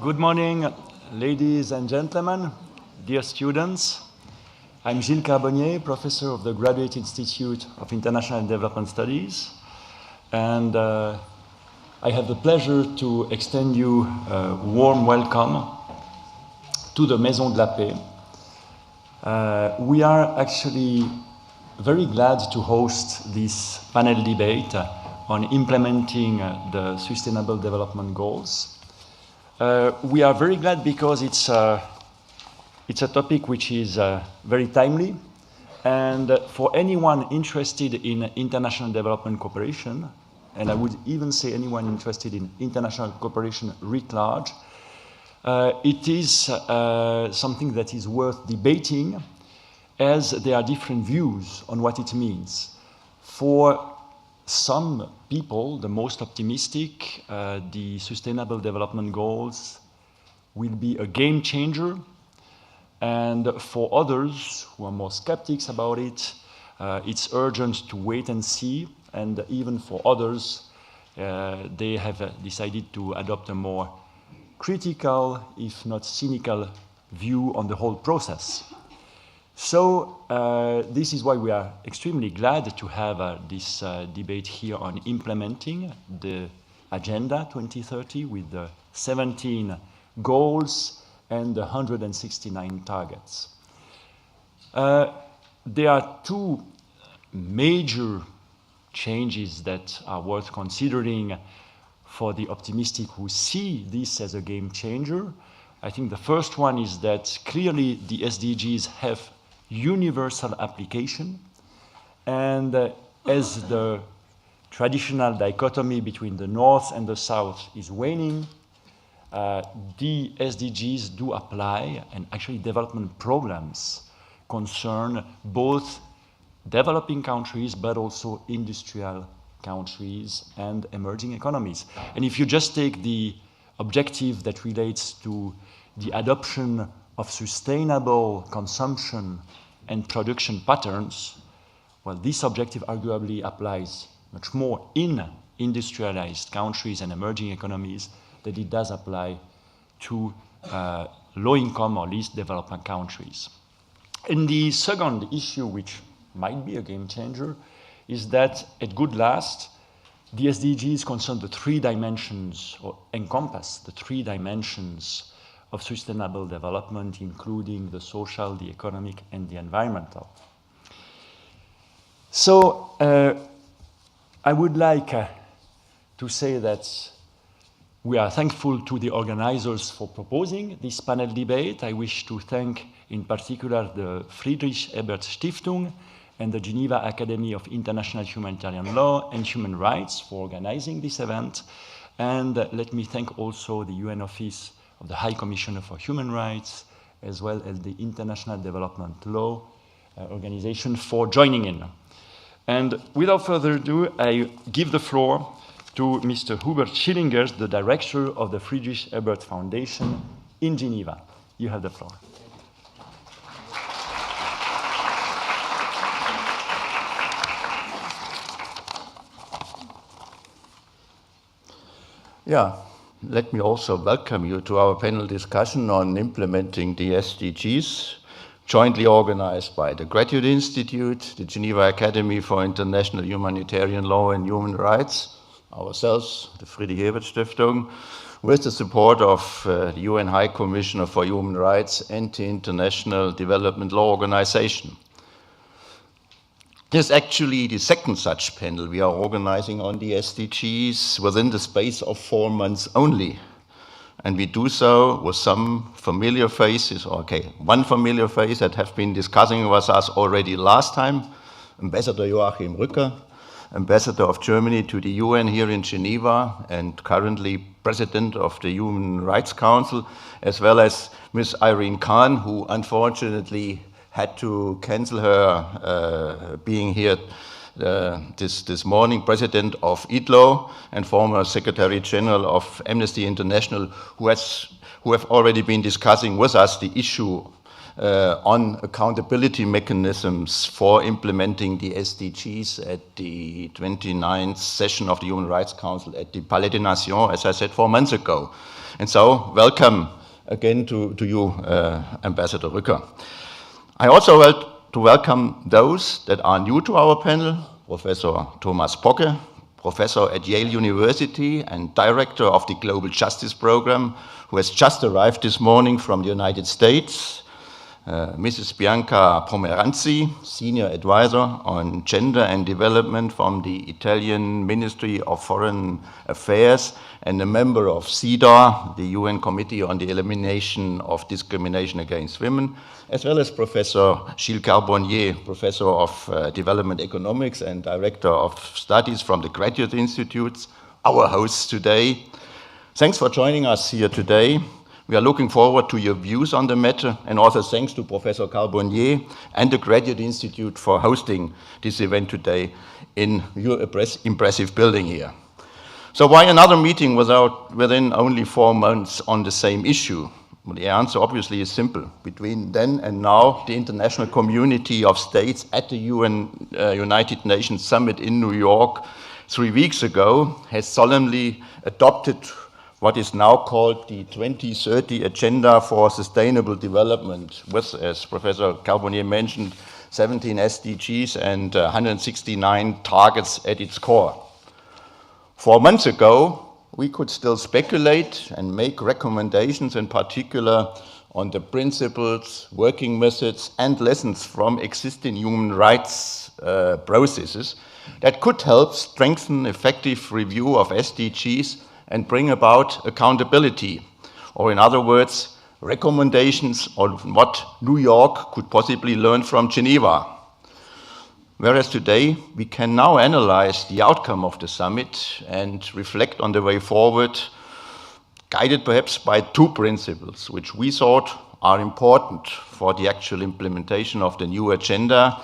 Good morning, ladies and gentlemen, dear students. I'm Gilles Carbonnier, professor of the Graduate Institute of International and Development Studies, and I have the pleasure to extend you a warm welcome to the Maison de la Paix. We are actually very glad to host this panel debate on implementing the Sustainable Development Goals. We are very glad because it's a topic which is very timely, and for anyone interested in international development cooperation, and I would even say anyone interested in international cooperation writ large, it is something that is worth debating, as there are different views on what it means. For some people, the most optimistic, the Sustainable Development Goals will be a game changer. And for others who are more skeptics about it, it's urgent to wait and see. And even for others, they have decided to adopt a more critical, if not cynical, view on the whole process. So this is why we are extremely glad to have this debate here on implementing the Agenda 2030 with the 17 goals and the 169 targets. There are two major changes that are worth considering for the optimistic who see this as a game changer. I think the first one is that clearly the SDGs have universal application, and as the traditional dichotomy between the North and the South is waning, the SDGs do apply, and actually development programs concern both developing countries but also industrial countries and emerging economies. And if you just take the objective that relates to the adoption of sustainable consumption and production patterns, well, this objective arguably applies much more in industrialized countries and emerging economies than it does apply to low-income or least developed countries. And the second issue, which might be a game changer, is that at good last, the SDGs concern the three dimensions, or encompass the three dimensions of sustainable development, including the social, the economic, and the environmental. So I would like to say that we are thankful to the organizers for proposing this panel debate. I wish to thank in particular the Friedrich Ebert Stiftung and the Geneva Academy of International Humanitarian Law and Human Rights for organizing this event. And let me thank also the UN Office of the High Commissioner for Human Rights, as well as the International Development Law Organization for joining in. And without further ado, I give the floor to Mr. Hubert Schillinger, the director of the Friedrich Ebert Foundation in Geneva. You have the floor. Yeah, let me also welcome you to our panel discussion on implementing the SDGs, jointly organized by the Graduate Institute, the Geneva Academy for International Humanitarian Law and Human Rights, ourselves, the Friedrich Ebert Stiftung, with the support of the UN High Commissioner for Human Rights and the International Development Law Organization. This is actually the second such panel we are organizing on the SDGs within the space of 4 months only. And we do so with some familiar faces, one familiar face that have been discussing with us already last time, Ambassador Joachim Rücker, Ambassador of Germany to the UN here in Geneva and currently President of the Human Rights Council, as well as Ms. Irene Khan, who unfortunately had to cancel her being here this morning, President of IDLO and former Secretary General of Amnesty International, who have already been discussing with us the issue on accountability mechanisms for implementing the SDGs at the 29th session of the Human Rights Council at the Palais des Nations, as I said 4 months ago. And so, welcome again to you, Ambassador Rücker. I also want to welcome those that are new to our panel, Professor Thomas Pocke, professor at Yale University and director of the Global Justice Program, who has just arrived this morning from the United States. Mrs. Bianca Pomeranzi, Senior Advisor on Gender and Development from the Italian Ministry of Foreign Affairs and a member of CEDAW, the UN Committee on the Elimination of Discrimination Against Women, as well as Professor Gilles Carbonnier, Professor of Development Economics and Director of Studies from the Graduate Institutes, our hosts today. Thanks for joining us here today. We are looking forward to your views on the matter, and also thanks to Professor Carbonnier and the Graduate Institute for hosting this event today in your impressive building here. So why another meeting within only 4 months on the same issue? Well, the answer obviously is simple. Between then and now, the international community of states at the United Nations Summit in New York 3 weeks ago has solemnly adopted what is now called the 2030 Agenda for Sustainable Development, with, as Professor Carbonnier mentioned, 17 SDGs and 169 targets at its core. 4 months ago, we could still speculate and make recommendations, in particular on the principles, working methods, and lessons from existing human rights processes that could help strengthen effective review of SDGs and bring about accountability, or in other words, recommendations on what New York could possibly learn from Geneva. Whereas today, we can now analyze the outcome of the summit and reflect on the way forward, guided perhaps by 2 principles, which we thought are important for the actual implementation of the new agenda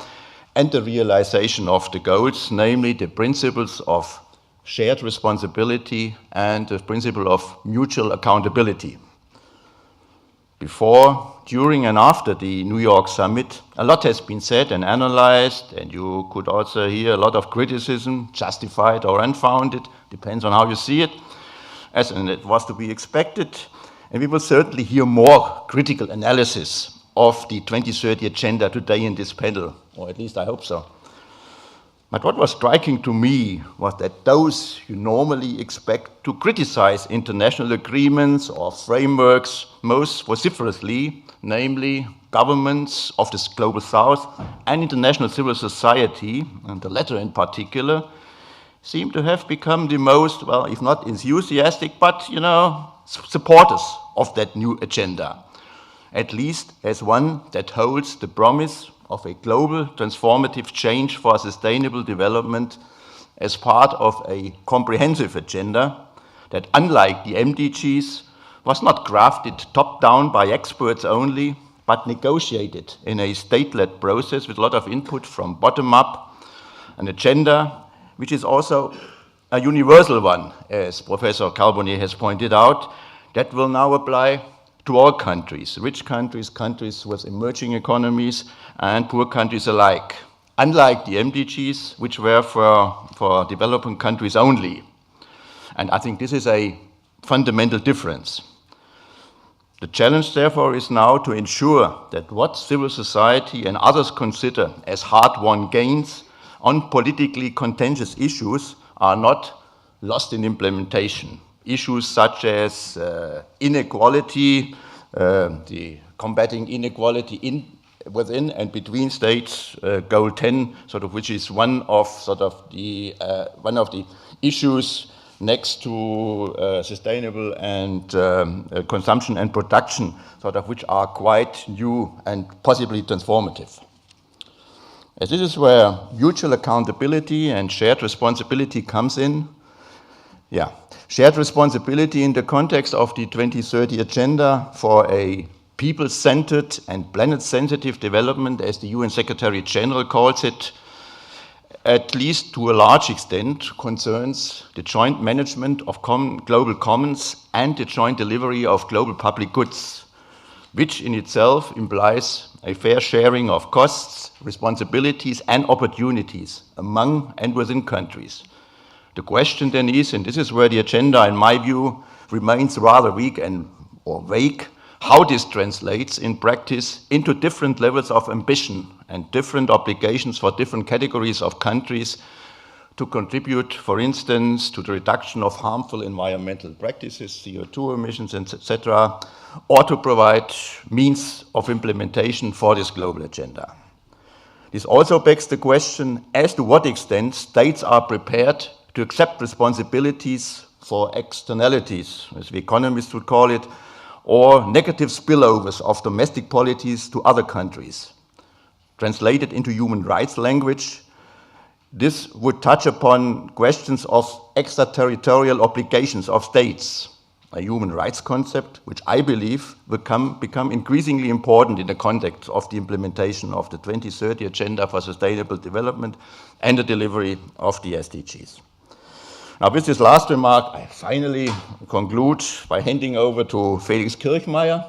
and the realization of the goals, namely the principles of shared responsibility and the principle of mutual accountability. Before, during, and after the New York summit, a lot has been said and analyzed, and you could also hear a lot of criticism, justified or unfounded, depends on how you see it, and it was to be expected. And we will certainly hear more critical analysis of the 2030 agenda today in this panel, or at least I hope so. But what was striking to me was that those you normally expect to criticize international agreements or frameworks most vociferously, namely governments of the global south and international civil society, and the latter in particular, seem to have become the most, well, if not enthusiastic, but, supporters of that new agenda, at least as one that holds the promise of a global transformative change for sustainable development as part of a comprehensive agenda that, unlike the MDGs, was not crafted top-down by experts only, but negotiated in a state-led process with a lot of input from bottom-up, an agenda which is also a universal one, as Professor Carbonnier has pointed out, that will now apply to all countries, rich countries, countries with emerging economies, and poor countries alike, unlike the MDGs, which were for developing countries only. And I think this is a fundamental difference. The challenge, therefore, is now to ensure that what civil society and others consider as hard-won gains on politically contentious issues are not lost in implementation. Issues such as inequality, the combating inequality within and between states, Goal 10, which is one of the issues next to sustainable and consumption and production, which are quite new and possibly transformative. As this is where mutual accountability and shared responsibility comes in. Shared responsibility in the context of the 2030 agenda for a people-centered and planet-sensitive development, as the UN Secretary General calls it, at least to a large extent concerns the joint management of global commons and the joint delivery of global public goods. which in itself implies a fair sharing of costs, responsibilities, and opportunities among and within countries. The question then is, and this is where the agenda, in my view, remains rather weak or vague, how this translates in practice into different levels of ambition and different obligations for different categories of countries to contribute, for instance, to the reduction of harmful environmental practices, CO2 emissions, etc., or to provide means of implementation for this global agenda. This also begs the question as to what extent states are prepared to accept responsibilities for externalities, as the economists would call it, or negative spillovers of domestic policies to other countries. Translated into human rights language, this would touch upon questions of extraterritorial obligations of states, a human rights concept which I believe will become increasingly important in the context of the implementation of the 2030 Agenda for Sustainable Development and the delivery of the SDGs. Now, with this last remark, I finally conclude by handing over to Felix Kirchmeier,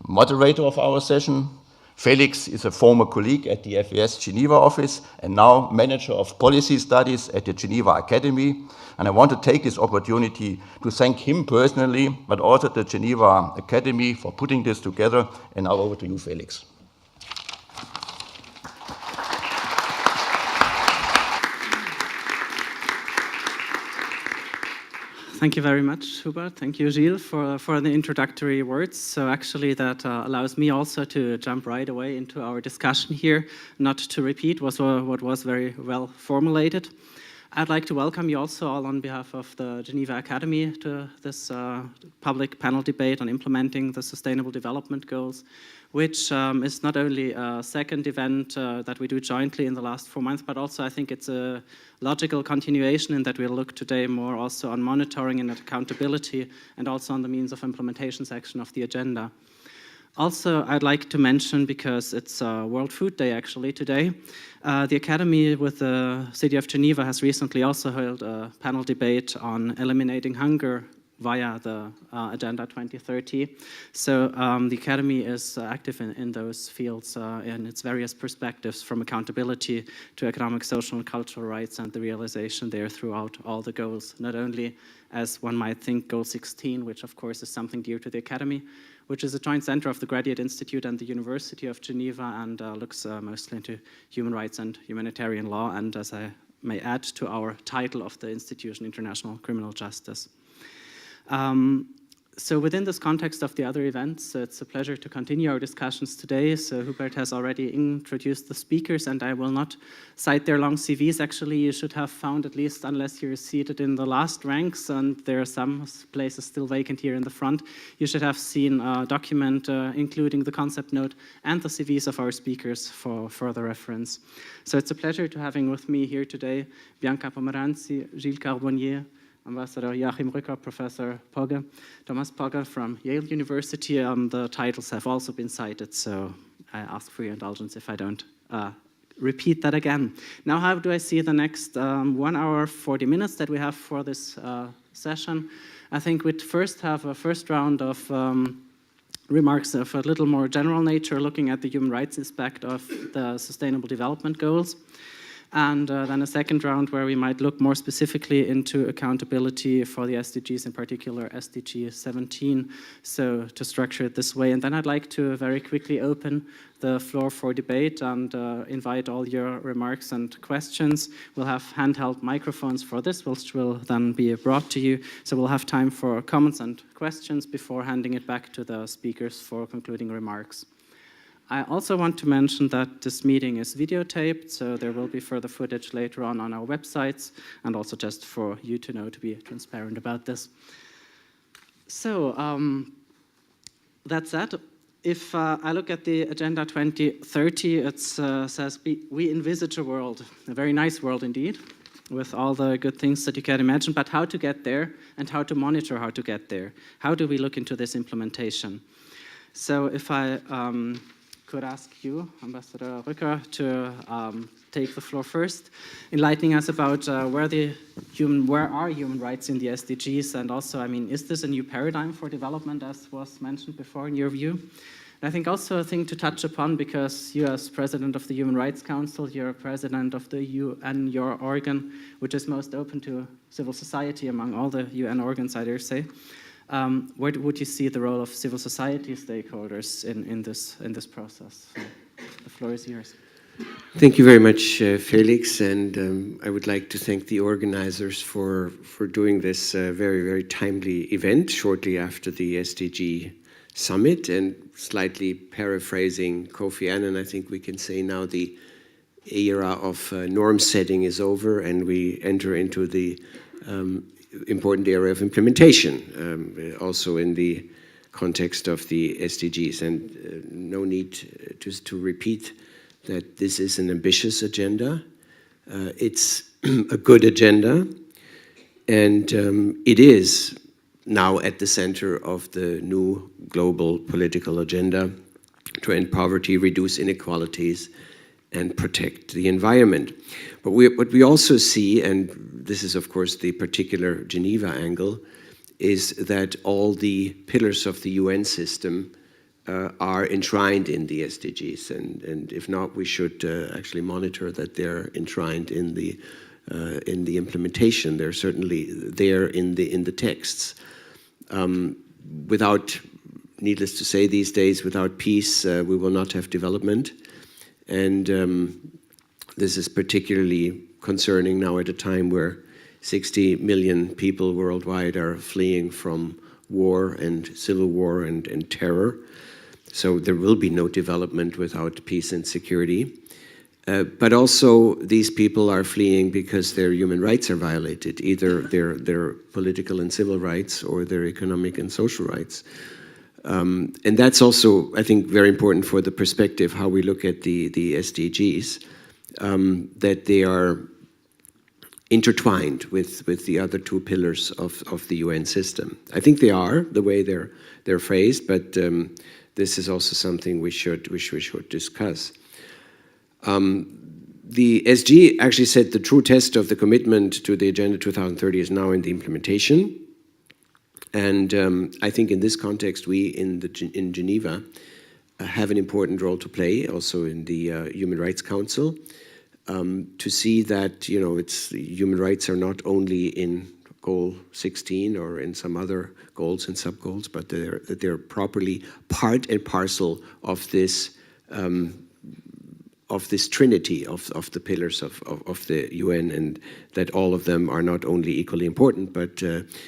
moderator of our session. Felix is a former colleague at the FES Geneva office and now manager of policy studies at the Geneva Academy. And I want to take this opportunity to thank him personally, but also the Geneva Academy for putting this together. And now over to you, Felix. Thank you very much, Hubert. Thank you, Gilles, for the introductory words. So actually that allows me also to jump right away into our discussion here, not to repeat what was very well formulated. I'd like to welcome you also all on behalf of the Geneva Academy to this public panel debate on implementing the Sustainable Development Goals, which is not only a second event that we do jointly in the last 4 months, but also I think it's a logical continuation in that we'll look today more also on monitoring and accountability and also on the means of implementation section of the agenda. Also, I'd like to mention, because it's World Food Day actually today, the Academy with the City of Geneva has recently also held a panel debate on eliminating hunger via the Agenda 2030. So the Academy is active in those fields in its various perspectives, from accountability to economic, social, and cultural rights, and the realization there throughout all the goals, not only as one might think Goal 16, which of course is something dear to the Academy, which is a joint center of the Graduate Institute and the University of Geneva, and looks mostly into human rights and humanitarian law, and as I may add, to our title of the institution, International Criminal Justice. So within this context of the other events, it's a pleasure to continue our discussions today. So Hubert has already introduced the speakers, and I will not cite their long CVs. Actually, you should have found, at least unless you're seated in the last ranks, and there are some places still vacant here in the front, you should have seen a document including the concept note and the CVs of our speakers for further reference. So it's a pleasure to having with me here today Bianca Pomeranzi, Gilles Carbonnier, Ambassador Joachim Rücker, Professor Pogge, Thomas Pogge from Yale University. The titles have also been cited, so I ask for your indulgence if I don't repeat that again. Now, how do I see the next 1 hour, 40 minutes that we have for this session? I think we'd first have a first round of remarks of a little more general nature, looking at the human rights aspect of the Sustainable Development Goals. And then a second round where we might look more specifically into accountability for the SDGs, in particular SDG 17, so to structure it this way. And then I'd like to very quickly open the floor for debate and invite all your remarks and questions. We'll have handheld microphones for this, which will then be brought to you. So we'll have time for comments and questions before handing it back to the speakers for concluding remarks. I also want to mention that this meeting is videotaped, so there will be further footage later on our websites, and also just for you to know, to be transparent about this. So that's that. If I look at the Agenda 2030, it says we envisage a world, a very nice world indeed, with all the good things that you can imagine, but how to get there and how to monitor how to get there. How do we look into this implementation? So if I could ask you, Ambassador Rücker, to take the floor first, enlightening us about where are human rights in the SDGs, and also, I mean, is this a new paradigm for development, as was mentioned before in your view? I think also a thing to touch upon, because you as president of the Human Rights Council, you're president of the UN, your organ, which is most open to civil society among all the UN organs, I dare say. Where would you see the role of civil society stakeholders in this process? So the floor is yours. Thank you very much, Felix, and I would like to thank the organizers for doing this very, very timely event shortly after the SDG summit. And slightly paraphrasing Kofi Annan, I think we can say now the era of norm setting is over and we enter into the important area of implementation, also in the context of the SDGs. And no need just to repeat that this is an ambitious agenda. It's a good agenda, and it is now at the center of the new global political agenda to end poverty, reduce inequalities, and protect the environment. But what we also see, and this is of course the particular Geneva angle, is that all the pillars of the UN system are enshrined in the SDGs, and if not, we should actually monitor that they're enshrined in the implementation. They're certainly there in the texts. Without, needless to say, these days, without peace, we will not have development, and this is particularly concerning now at a time where 60 million people worldwide are fleeing from war and civil war and terror. So there will be no development without peace and security. But also these people are fleeing because their human rights are violated, either their political and civil rights or their economic and social rights. And that's also, I think, very important for the perspective how we look at the SDGs, that they are intertwined with the other two pillars of the UN system. I think they are, the way they're phrased, but this is also something we should discuss. The SG actually said the true test of the commitment to the Agenda 2030 is now in the implementation. And I think in this context, we in Geneva have an important role to play, also in the Human Rights Council, to see that human rights are not only in Goal 16 or in some other goals and sub-goals, but they're properly part and parcel of this trinity of the pillars of the UN, and that all of them are not only equally important, but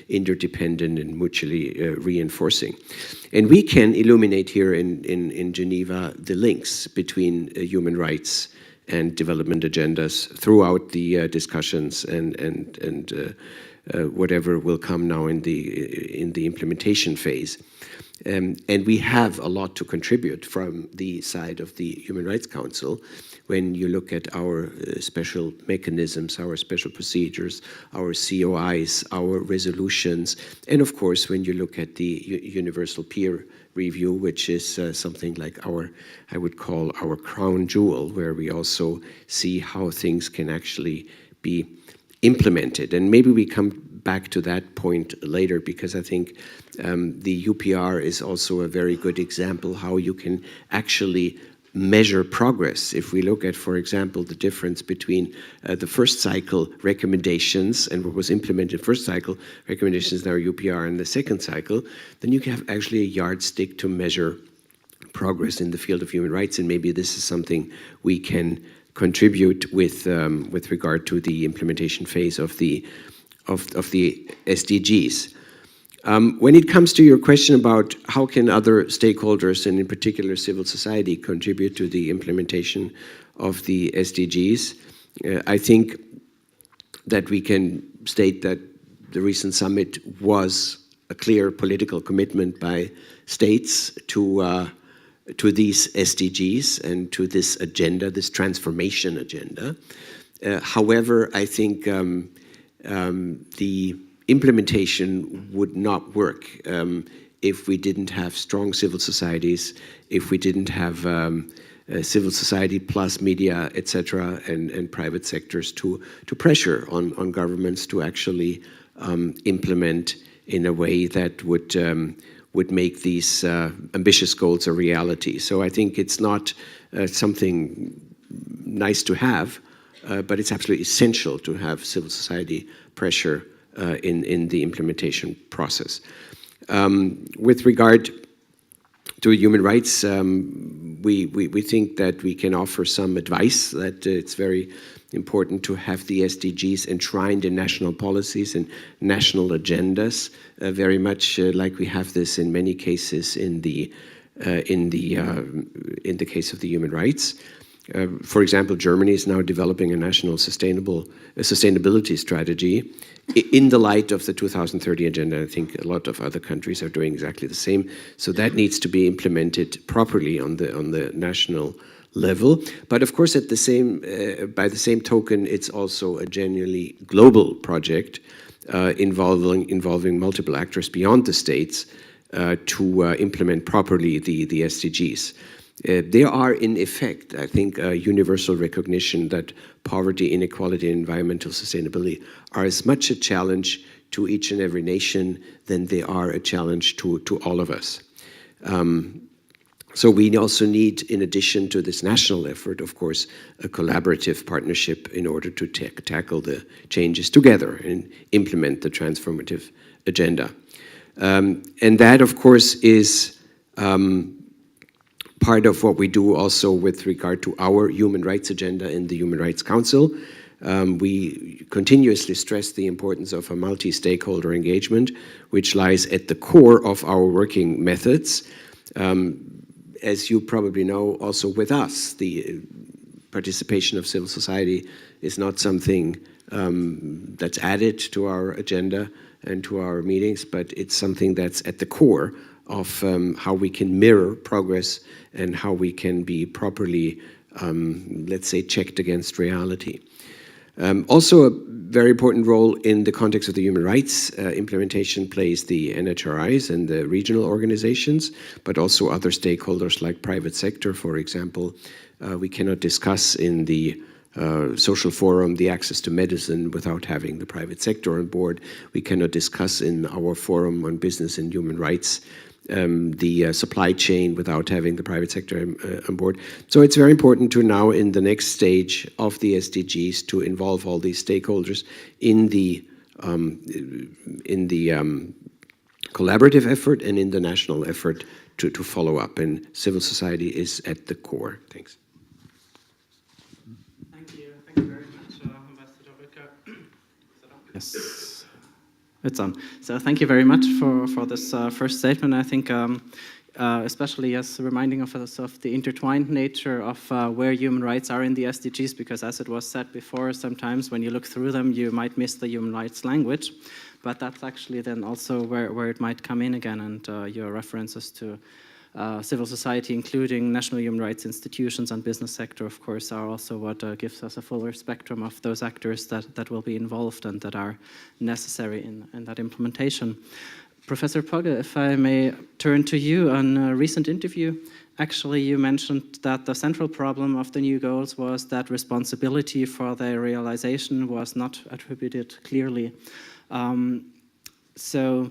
interdependent and mutually reinforcing. And we can illuminate here in Geneva the links between human rights and development agendas throughout the discussions and whatever will come now in the implementation phase. And we have a lot to contribute from the side of the Human Rights Council when you look at our special mechanisms, our special procedures, our COIs, our resolutions, and of course when you look at the universal peer review, which is something like I would call our crown jewel, where we also see how things can actually be implemented. And maybe we come back to that point later, because I think the UPR is also a very good example how you can actually measure progress. If we look at, for example, the difference between the first cycle recommendations and what was implemented first cycle recommendations in our UPR and the second cycle, then you have actually a yardstick to measure progress in the field of human rights, and maybe this is something we can contribute with regard to the implementation phase of the SDGs. When it comes to your question about how can other stakeholders, and in particular civil society, contribute to the implementation of the SDGs, I think that we can state that the recent summit was a clear political commitment by states to these SDGs and to this agenda, this transformation agenda. However, I think the implementation would not work if we didn't have strong civil societies, if we didn't have civil society plus media, etc., and private sectors to pressure on governments to actually implement in a way that would would make these ambitious goals a reality. So I think it's not something nice to have, but it's absolutely essential to have civil society pressure in the implementation process. With regard to human rights, we think that we can offer some advice, that it's very important to have the SDGs enshrined in national policies and national agendas, very much like we have this in many cases in the case of the human rights. For example, Germany is now developing a national sustainability strategy in the light of the 2030 agenda. I think a lot of other countries are doing exactly the same. So that needs to be implemented properly on the national level. But of course, at the same, by the same token, it's also a genuinely global project involving multiple actors beyond the states to implement properly the SDGs. There are, in effect, I think, a universal recognition that poverty, inequality, and environmental sustainability are as much a challenge to each and every nation than they are a challenge to all of us. So we also need, in addition to this national effort, of course, a collaborative partnership in order to tackle the changes together and implement the transformative agenda. And that, of course, is part of what we do also with regard to our human rights agenda in the Human Rights Council. We continuously stress the importance of a multi-stakeholder engagement, which lies at the core of our working methods. As you probably know, also with us, the participation of civil society is not something that's added to our agenda and to our meetings, but it's something that's at the core of how we can mirror progress and how we can be properly, let's say, checked against reality. Also, a very important role in the context of the human rights implementation plays the NHRIs and the regional organizations, but also other stakeholders like private sector, for example. We cannot discuss in the social forum the access to medicine without having the private sector on board. We cannot discuss in our forum on business and human rights the supply chain without having the private sector on board. So it's very important to now, in the next stage of the SDGs, to involve all these stakeholders in the collaborative effort and in the national effort to follow up. And civil society is at the core. Thanks. Thank you very much, Ambassador Rücker. Yes. It's on. So thank you very much for this first statement. I think especially as reminding of us of the intertwined nature of where human rights are in the SDGs, because as it was said before, sometimes when you look through them, you might miss the human rights language, but that's actually then also where it might come in again, and your references to civil society, including national human rights institutions and business sector, of course, are also what gives us a fuller spectrum of those actors that will be involved and that are necessary in that implementation. Professor Pogge, if I may turn to you, on a recent interview, actually you mentioned that the central problem of the new goals was that responsibility for their realization was not attributed clearly. So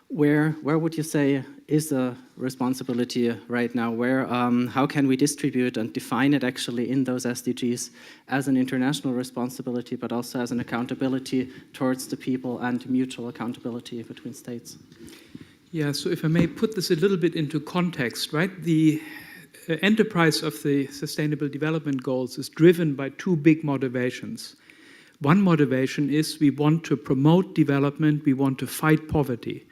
where would you say is the responsibility right now? Where, how can we distribute and define it actually in those SDGs as an international responsibility, but also as an accountability towards the people and mutual accountability between states? Yeah, so if I may put this a little bit into context, right? The enterprise of the Sustainable Development Goals is driven by two big motivations. One motivation is we want to promote development, we want to fight poverty.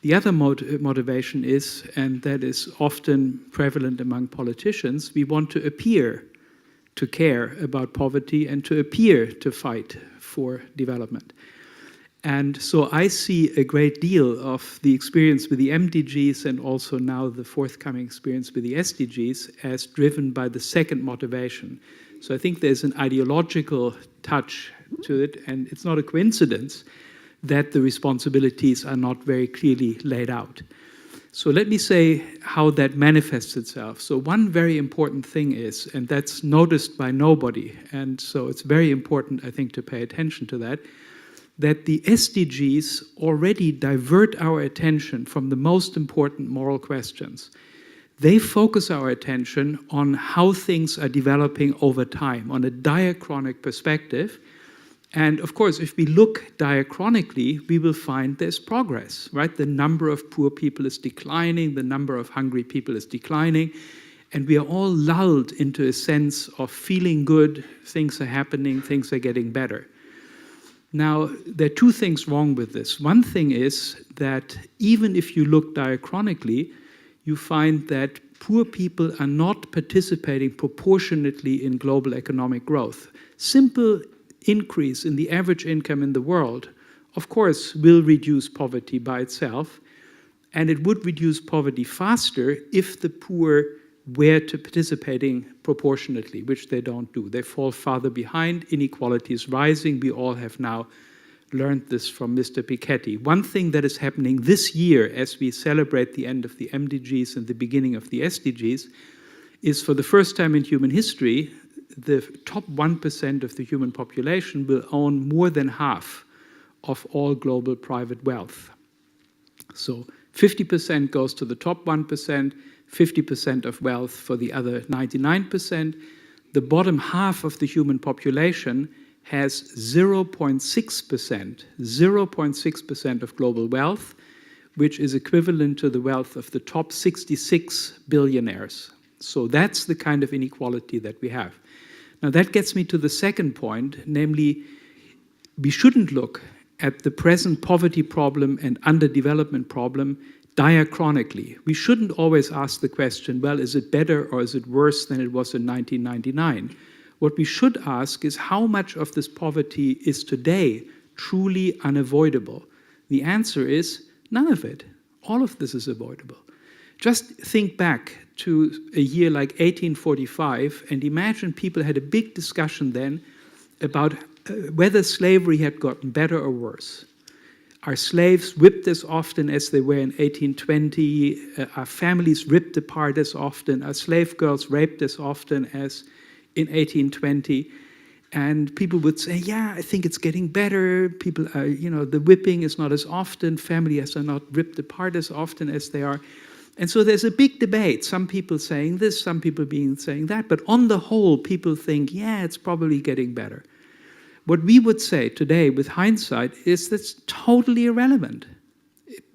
The other motivation is, and that is often prevalent among politicians, we want to appear to care about poverty and to appear to fight for development. And so I see a great deal of the experience with the MDGs and also now the forthcoming experience with the SDGs as driven by the second motivation. So I think there's an ideological touch to it, and it's not a coincidence that the responsibilities are not very clearly laid out. So let me say how that manifests itself. So one very important thing is, and that's noticed by nobody, and so it's very important, I think, to pay attention to that, that the SDGs already divert our attention from the most important moral questions. They focus our attention on how things are developing over time, on a diachronic perspective. And of course, if we look diachronically, we will find there's progress, right? The number of poor people is declining, the number of hungry people is declining, and we are all lulled into a sense of feeling good, things are happening, things are getting better. Now, there are two things wrong with this. One thing is that even if you look diachronically, you find that poor people are not participating proportionately in global economic growth. Simple increase in the average income in the world, of course, will reduce poverty by itself, and it would reduce poverty faster if the poor were to participating proportionately, which they don't do. They fall farther behind, inequality is rising. We all have now learned this from Mr. Piketty. One thing that is happening this year as we celebrate the end of the MDGs and the beginning of the SDGs is, for the first time in human history, the top 1% of the human population will own more than half of all global private wealth. So 50% goes to the top 1%, 50% of wealth for the other 99%. The bottom half of the human population has 0.6% of global wealth, which is equivalent to the wealth of the top 66 billionaires. So that's the kind of inequality that we have. Now that gets me to the second point, namely, we shouldn't look at the present poverty problem and underdevelopment problem diachronically. We shouldn't always ask the question, well, is it better or is it worse than it was in 1999? What we should ask is how much of this poverty is today truly unavoidable? The answer is none of it. All of this is avoidable. Just think back to a year like 1845 and imagine people had a big discussion then about whether slavery had gotten better or worse. Are slaves whipped as often as they were in 1820? Are families ripped apart as often? Are slave girls raped as often as in 1820? And people would say, yeah, I think it's getting better. People are, the whipping is not as often. Families are not ripped apart as often as they are. And so there's a big debate. Some people saying this, some people saying that. But on the whole, people think, yeah, it's probably getting better. What we would say today with hindsight is that's totally irrelevant.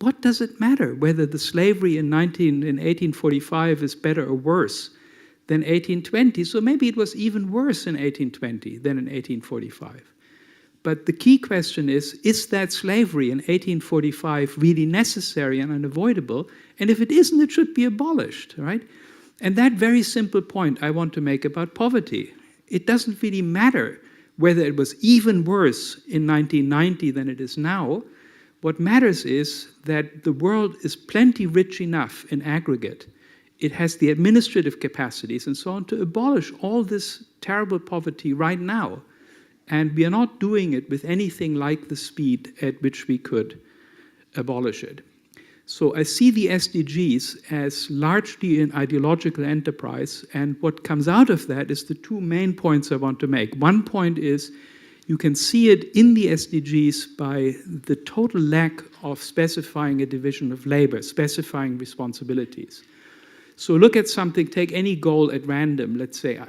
What does it matter whether the slavery in 1845 is better or worse than 1820? So maybe it was even worse in 1820 than in 1845. But the key question is that slavery in 1845 really necessary and unavoidable? And if it isn't, it should be abolished, right? And that very simple point I want to make about poverty. It doesn't really matter whether it was even worse in 1990 than it is now. What matters is that the world is plenty rich enough in aggregate. It has the administrative capacities and so on to abolish all this terrible poverty right now. And we are not doing it with anything like the speed at which we could abolish it. So I see the SDGs as largely an ideological enterprise, and what comes out of that is the two main points I want to make. One point is you can see it in the SDGs by the total lack of specifying a division of labor, specifying responsibilities. So look at something, take any goal at random, let's say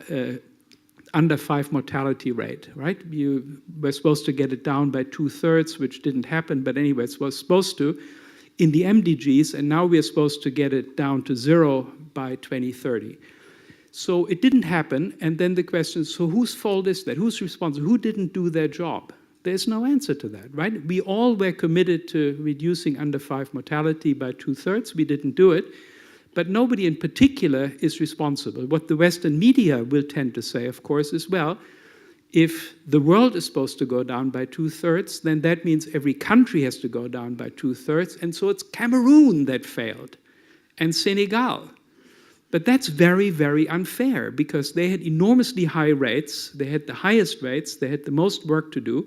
under 5 mortality rate, right? You were supposed to get it down by 2/3, which didn't happen, but anyway, it was supposed to in the MDGs, and now we're supposed to get it down to 0 by 2030. So it didn't happen, and then the question is, so whose fault is that? Who's responsible? Who didn't do their job? There's no answer to that, right? We all were committed to reducing under 5 mortality by 2/3. We didn't do it. But nobody in particular is responsible. What the Western media will tend to say, of course, is, well, if the world is supposed to go down by 2/3, then that means every country has to go down by 2/3, and so it's Cameroon that failed, and Senegal. But that's very, very unfair, because they had enormously high rates, they had the highest rates, they had the most work to do,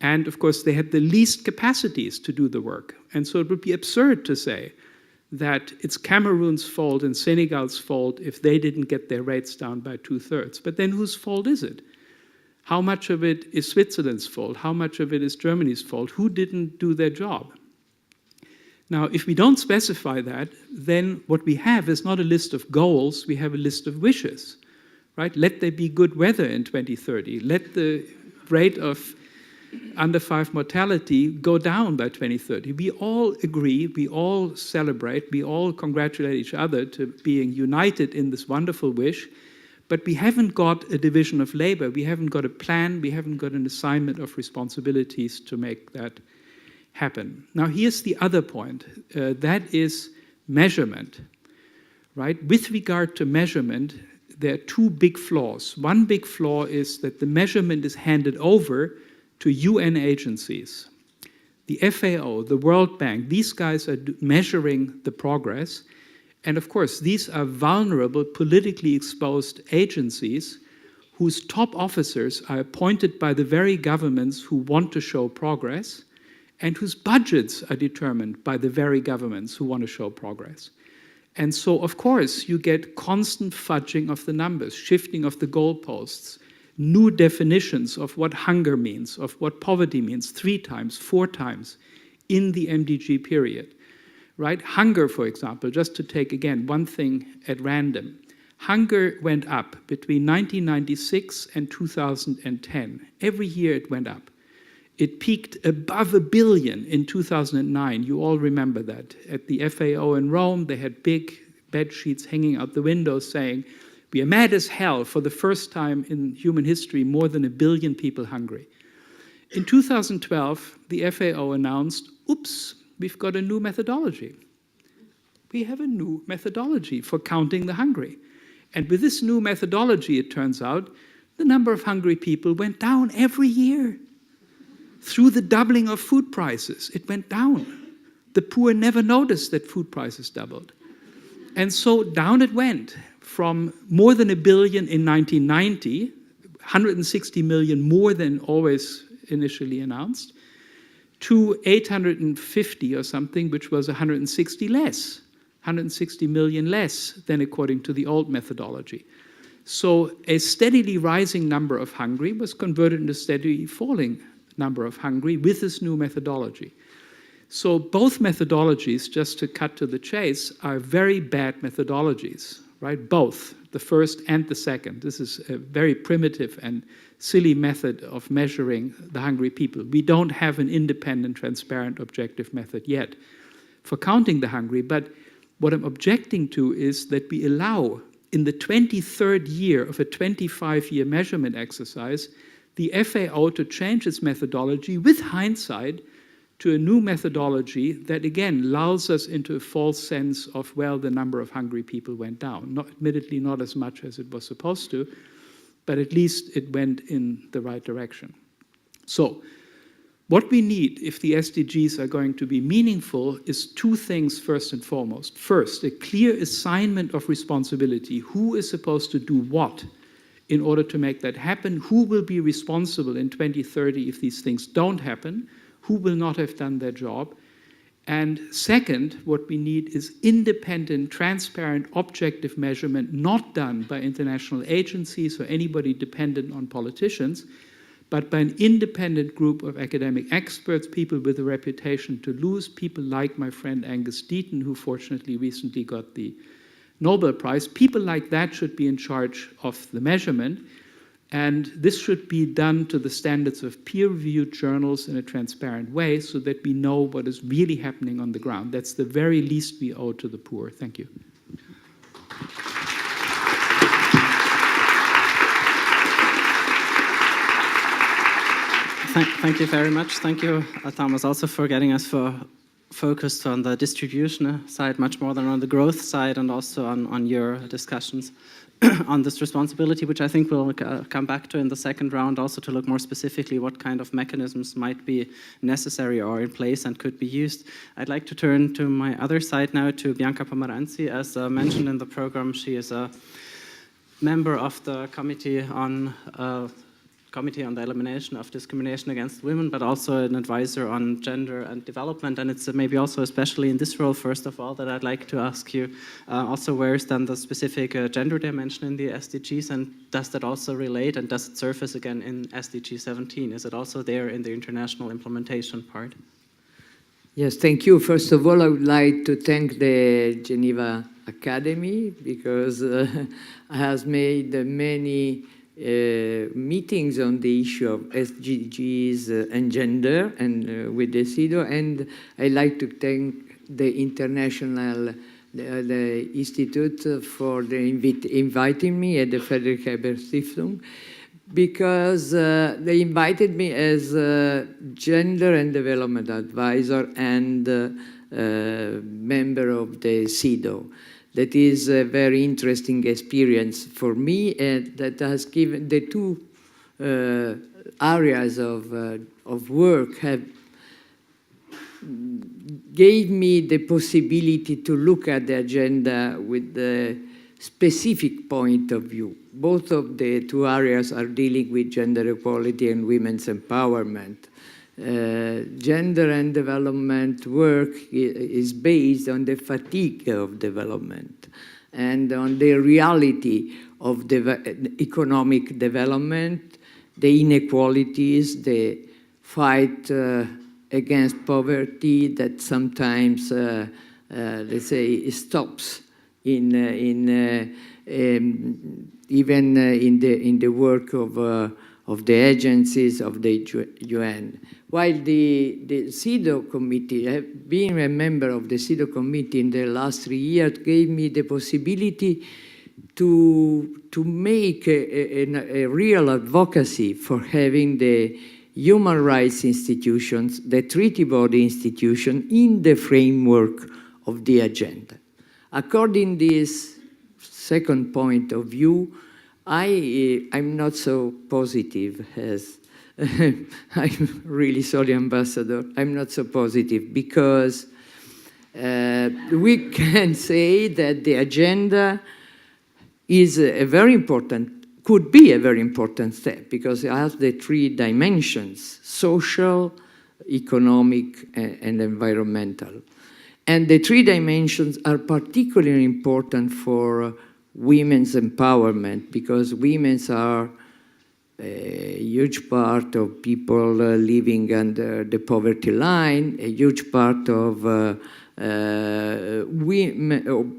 and of course they had the least capacities to do the work. And so it would be absurd to say that it's Cameroon's fault and Senegal's fault if they didn't get their rates down by 2/3. But then whose fault is it? How much of it is Switzerland's fault? How much of it is Germany's fault? Who didn't do their job? Now, if we don't specify that, then what we have is not a list of goals, we have a list of wishes, right? Let there be good weather in 2030. Let the rate of under 5 mortality go down by 2030. We all agree, we all celebrate, we all congratulate each other to being united in this wonderful wish, but we haven't got a division of labor, we haven't got a plan, we haven't got an assignment of responsibilities to make that happen. Now here's the other point, that is measurement, right? With regard to measurement, there are 2 big flaws. One big flaw is that the measurement is handed over to UN agencies. The FAO, the World Bank, these guys are measuring the progress. And of course, these are vulnerable, politically exposed agencies whose top officers are appointed by the very governments who want to show progress and whose budgets are determined by the very governments who want to show progress. And so, of course, you get constant fudging of the numbers, shifting of the goalposts, new definitions of what hunger means, of what poverty means, 3 times, 4 times in the MDG period, right? Hunger, for example, just to take, again, one thing at random. Hunger went up between 1996 and 2010. Every year it went up. It peaked above 1 billion in 2009. You all remember that. At the FAO in Rome, they had big bed sheets hanging out the windows saying, we are mad as hell, for the first time in human history, more than 1 billion people hungry. In 2012, the FAO announced, oops, we've got a new methodology. We have a new methodology for counting the hungry. And with this new methodology, it turns out, the number of hungry people went down every year. Through the doubling of food prices, it went down. The poor never noticed that food prices doubled. And so down it went, from more than 1 billion in 1990, 160 million more than always initially announced, to 850 or something, which was 160 less, 160 million less than according to the old methodology. So a steadily rising number of hungry was converted into steadily falling number of hungry with this new methodology. So both methodologies, just to cut to the chase, are very bad methodologies, right? Both, the first and the second. This is a very primitive and silly method of measuring the hungry people. We don't have an independent, transparent, objective method yet for counting the hungry, but what I'm objecting to is that we allow, in the 23rd year of a 25-year measurement exercise, the FAO to change its methodology with hindsight to a new methodology that, again, lulls us into a false sense of, well, the number of hungry people went down. Admittedly, not as much as it was supposed to, but at least it went in the right direction. So what we need, if the SDGs are going to be meaningful, is 2 things first and foremost. First, a clear assignment of responsibility. Who is supposed to do what in order to make that happen? Who will be responsible in 2030 if these things don't happen? Who will not have done their job? And second, what we need is independent, transparent, objective measurement, not done by international agencies or anybody dependent on politicians, but by an independent group of academic experts, people with a reputation to lose, people like my friend Angus Deaton, who fortunately recently got the Nobel Prize. People like that should be in charge of the measurement, and this should be done to the standards of peer-reviewed journals in a transparent way so that we know what is really happening on the ground. That's the very least we owe to the poor. Thank you. Thank you very much. Thank you, Thomas, also for getting us focused on the distribution side much more than on the growth side, and also on your discussions on this responsibility, which I think we'll come back to in the second round, also to look more specifically what kind of mechanisms might be necessary or in place and could be used. I'd like to turn to my other side now, to Bianca Pomeranzi. As mentioned in the program, she is a member of the Committee on Committee on the Elimination of Discrimination Against Women, but also an advisor on gender and development. And it's maybe also especially in this role, first of all, that I'd like to ask you also where is then the specific gender dimension in the SDGs, and does that also relate and does it surface again in SDG 17? Is it also there in the international implementation part? Yes, thank you. First of all, I would like to thank the Geneva Academy because it has made many meetings on the issue of SDGs and gender and with the CEDAW, and I'd like to thank the International the Institute for inviting me at the Friedrich Ebert Stiftung, because they invited me as a gender and development advisor and member of the CEDAW. That is a very interesting experience for me, and that has given the two areas of work have gave me the possibility to look at the agenda with the specific point of view. Both of the two areas are dealing with gender equality and women's empowerment. Gender and development work is based on the fatigue of development and on the reality of economic development, the inequalities, the fight against poverty that sometimes, let's say, stops even in the work of the agencies of the UN. While the CEDAW committee, being a member of the CEDAW committee in the last 3 years, gave me the possibility to make a real advocacy for having the human rights institutions, the treaty body institution, in the framework of the agenda. According to this second point of view, I'm not so positive as I'm really sorry, Ambassador. I'm not so positive because we can say that the agenda is a very important, could be a very important step because it has the three dimensions: social, economic, and environmental. And the three dimensions are particularly important for women's empowerment because women are a huge part of people living under the poverty line, a huge part of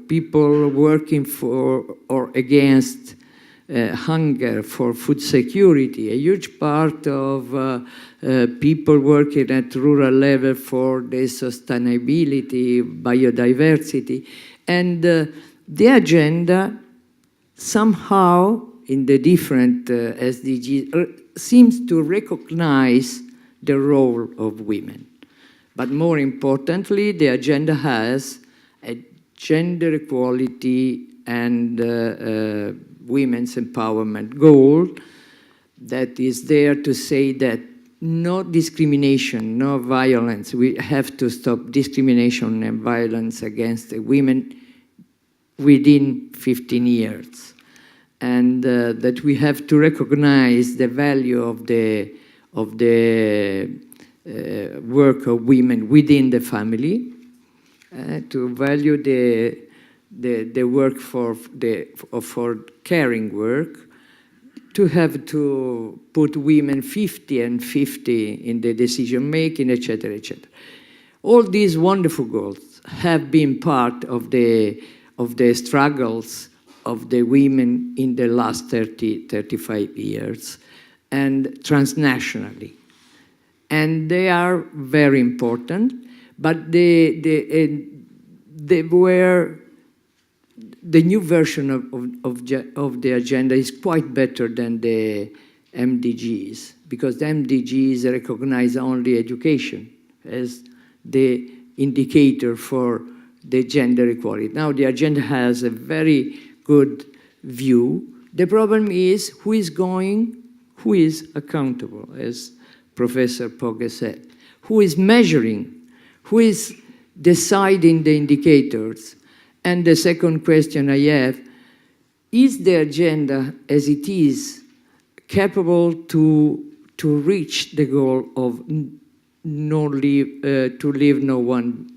people working for or against hunger, for food security, a huge part of people working at rural level for the sustainability, biodiversity. And the agenda somehow in the different SDGs seems to recognize the role of women. But more importantly, the agenda has a gender equality and women's empowerment goal that is there to say that no discrimination, no violence. We have to stop discrimination and violence against women within 15 years. And that we have to recognize the value of the work of women within the family, to value the work for caring work, to have to put women 50 and 50 in the decision making, etc., etc. All these wonderful goals have been part of the struggles of the women in the last 35 years, and transnationally. And they are very important, but the new version of the agenda is quite better than the MDGs, because the MDGs recognize only education as the indicator for the gender equality. Now the agenda has a very good view. The problem is who is accountable, as Professor Pogge said. Who is measuring? Who is deciding the indicators? And the second question I have, is the agenda as it is capable to reach the goal of to leave no one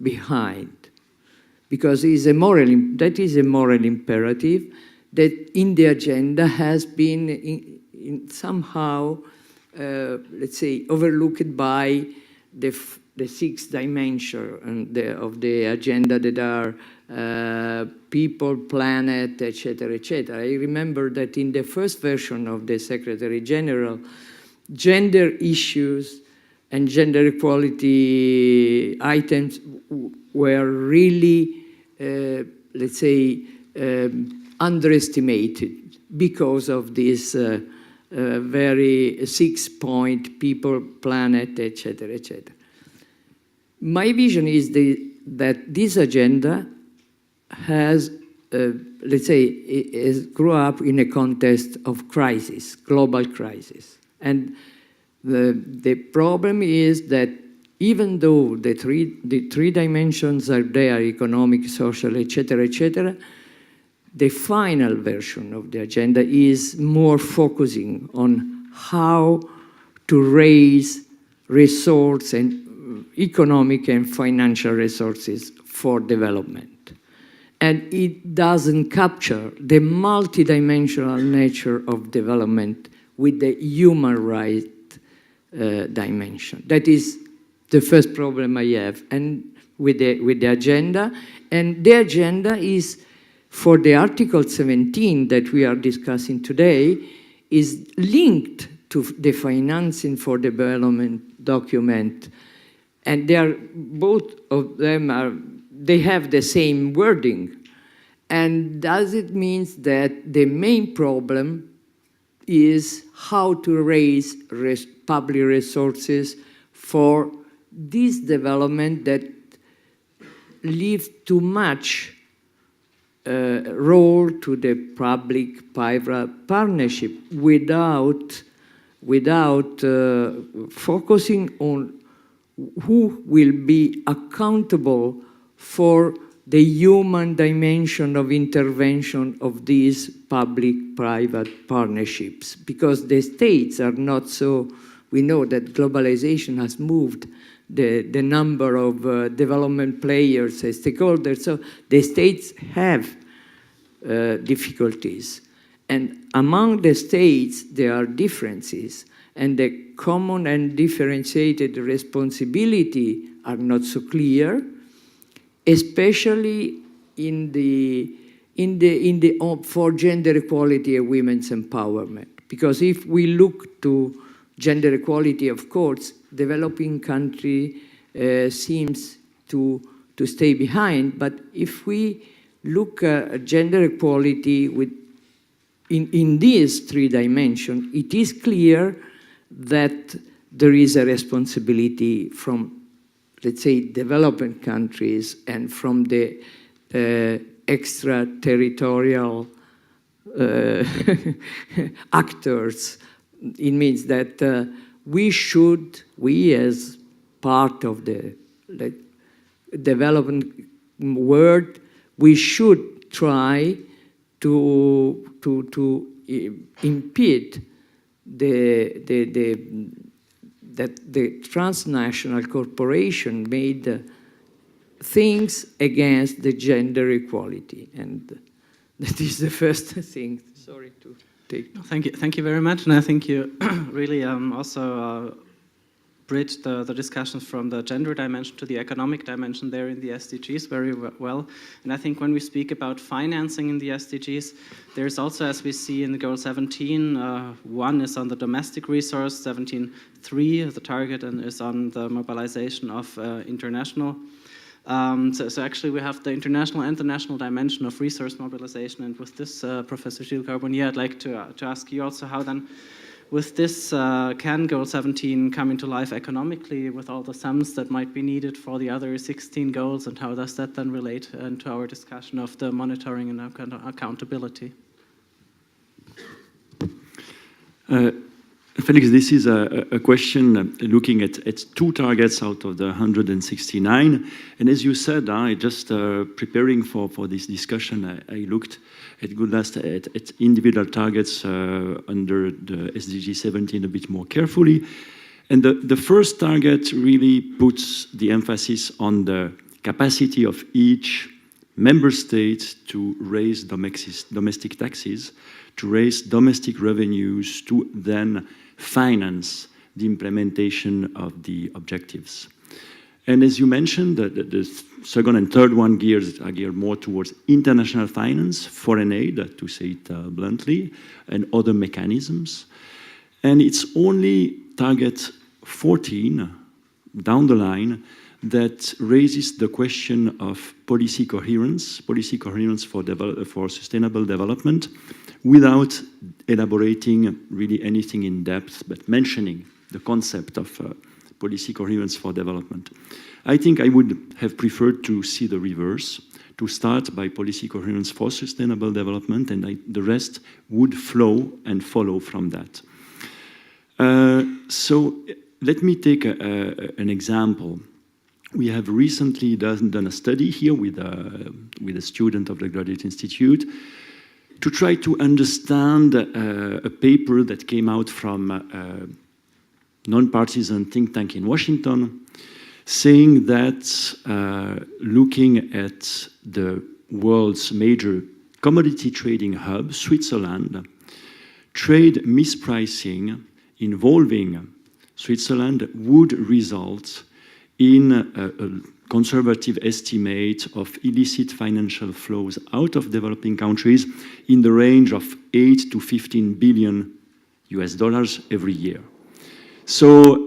behind. Because that is a moral imperative that in the agenda has been somehow, let's say, overlooked by the sixth dimension of the agenda that are people, planet, etc., etc. I remember that in the first version of the Secretary General, gender issues and gender equality items were really, let's say, underestimated because of this very 6-point people, planet, etc., etc. My vision is that this agenda has, let's say, grew up in a context of crisis, global crisis. And the problem is that even though the three dimensions are there, economic, social, etc., the final version of the agenda is more focusing on how to raise resource and economic and financial resources for development. And it doesn't capture the multidimensional nature of development with the human rights dimension. That is the first problem I have, and with the agenda. And the agenda is, for the Article 17 that we are discussing today, is linked to the financing for development document. And they are, both of them they have the same wording. And does it mean that the main problem is how to raise public resources for this development that leaves too much role to the public-private partnership without focusing on who will be accountable for the human dimension of intervention of these public-private partnerships. Because the states are not so, we know that globalization has moved the number of development players as stakeholders, so the states have difficulties. And among the states, there are differences, and the common and differentiated responsibility are not so clear, especially for gender equality and women's empowerment. Because if we look to gender equality, of course, developing country seems to stay behind. But if we look at gender equality in these three dimensions, it is clear that there is a responsibility from, let's say, developing countries and from the extraterritorial actors. It means that we as part of the development world, we should try to impede that the transnational corporation made things against the gender equality. And that is the first thing. Sorry to take. Thank you very much. And I think you really also bridged the discussions from the gender dimension to the economic dimension there in the SDGs very well. And I think when we speak about financing in the SDGs, there's also, as we see in the Goal 17, one is on the domestic resource, 17.3, the target, and is on the mobilization of international. So actually we have the international and the national dimension of resource mobilization. And with this, Professor Gilles Carbonnier, I'd like to ask you also how then, with this, can Goal 17 come into life economically with all the sums that might be needed for the other 16 goals, and how does that then relate into our discussion of the monitoring and accountability? Felix, this is a question looking at two targets out of the 169. And as you said, I just preparing for this discussion, I looked at good last at individual targets under the SDG 17 a bit more carefully. And the first target really puts the emphasis on the capacity of each member state to raise domestic taxes, to raise domestic revenues, to then finance the implementation of the objectives. And as you mentioned, the second and third one are geared more towards international finance, foreign aid, to say it bluntly, and other mechanisms. And it's only target 14 down the line that raises the question of policy coherence for sustainable development, without elaborating really anything in depth, but mentioning the concept of policy coherence for development. I think I would have preferred to see the reverse, to start by policy coherence for sustainable development, and the rest would flow and follow from that. So let me take an example. We have recently done a study here with a student of the Graduate Institute to try to understand a paper that came out from a non-partisan think tank in Washington, saying that looking at the world's major commodity trading hub, Switzerland, trade mispricing involving Switzerland would result in a conservative estimate of illicit financial flows out of developing countries in the range of 8 to 15 billion US dollars every year. So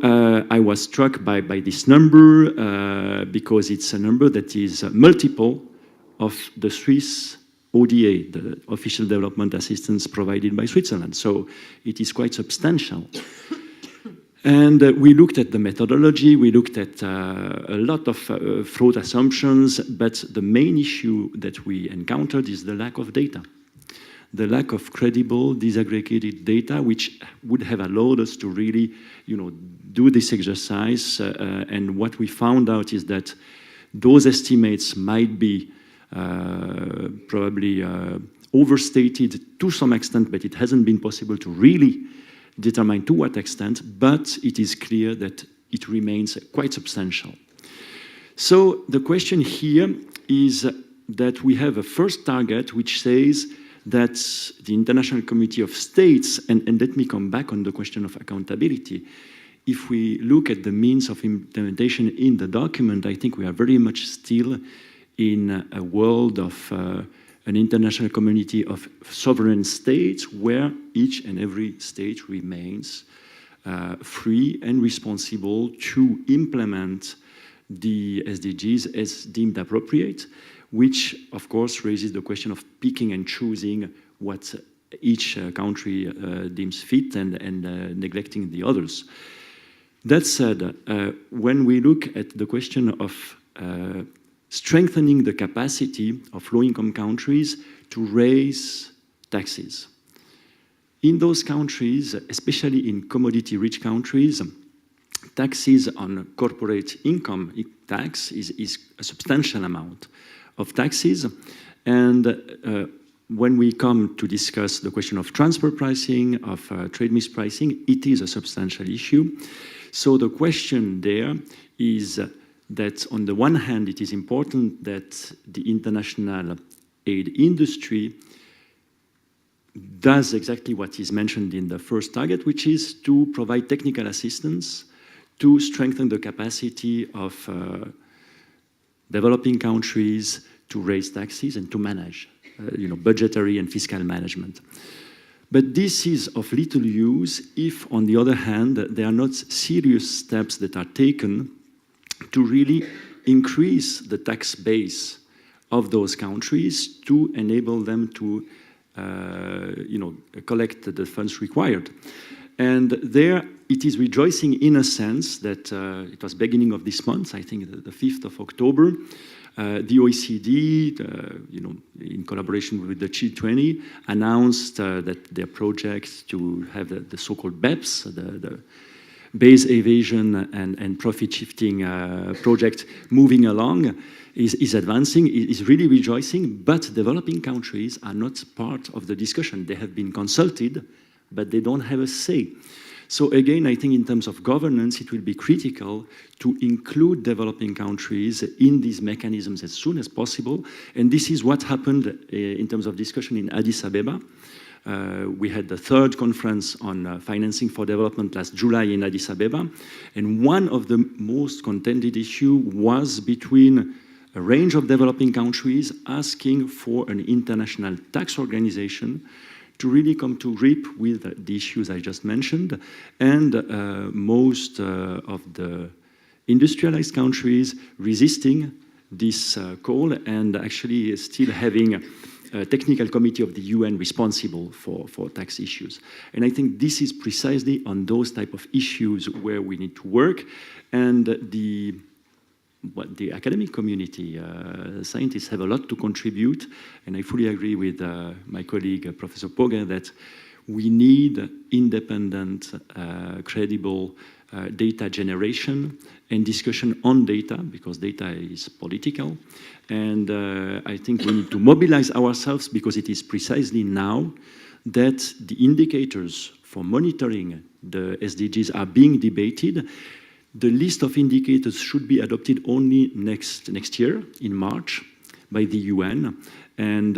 I was struck by this number because it's a number that is a multiple of the Swiss ODA, the official development assistance provided by Switzerland. So it is quite substantial. And we looked at the methodology, we looked at a lot of fraud assumptions, but the main issue that we encountered is the lack of data. The lack of credible, disaggregated data, which would have allowed us to really, do this exercise. And what we found out is that those estimates might be probably overstated to some extent, but it hasn't been possible to really determine to what extent, but it is clear that it remains quite substantial. So the question here is that we have a first target which says that the international community of states, and let me come back on the question of accountability. If we look at the means of implementation in the document, I think we are very much still in a world of an international community of sovereign states where each and every state remains free and responsible to implement the SDGs as deemed appropriate, which of course raises the question of picking and choosing what each country deems fit and neglecting the others. That said, when we look at the question of strengthening the capacity of low-income countries to raise taxes. In those countries, especially in commodity-rich countries, taxes on corporate income tax is a substantial amount of taxes. And when we come to discuss the question of transfer pricing, of trade mispricing, it is a substantial issue. So the question there is that on the one hand, it is important that the international aid industry does exactly what is mentioned in the first target, which is to provide technical assistance to strengthen the capacity of developing countries to raise taxes and to manage budgetary and fiscal management. But this is of little use if, on the other hand, there are not serious steps that are taken to really increase the tax base of those countries to enable them to collect the funds required. And there it is rejoicing in a sense that it was beginning of this month, I think the 5th of October, the OECD, in collaboration with the G20, announced that their project to have the so-called BEPS, the base evasion and profit shifting project moving along, is advancing, is really rejoicing, but developing countries are not part of the discussion. They have been consulted, but they don't have a say. So again, I think in terms of governance, it will be critical to include developing countries in these mechanisms as soon as possible. And this is what happened in terms of discussion in Addis Ababa. We had the 3rd conference on financing for development last July in Addis Ababa. And one of the most contended issues was between a range of developing countries asking for an international tax organization to really come to grip with the issues I just mentioned, and most of the industrialized countries resisting this call and actually still having a technical committee of the UN responsible for tax issues. And I think this is precisely on those type of issues where we need to work, and the academic community, scientists have a lot to contribute, and I fully agree with my colleague, Professor Poguin, that we need independent, credible data generation and discussion on data, because data is political. And I think we need to mobilize ourselves, because it is precisely now that the indicators for monitoring the SDGs are being debated. The list of indicators should be adopted only next year, in March, by the UN. And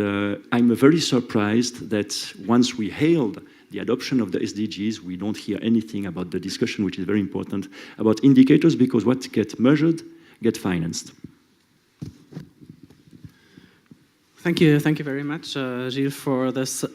I'm very surprised that once we hailed the adoption of the SDGs, we don't hear anything about the discussion, which is very important, about indicators, because what gets measured gets financed. Thank you very much, Gilles, for this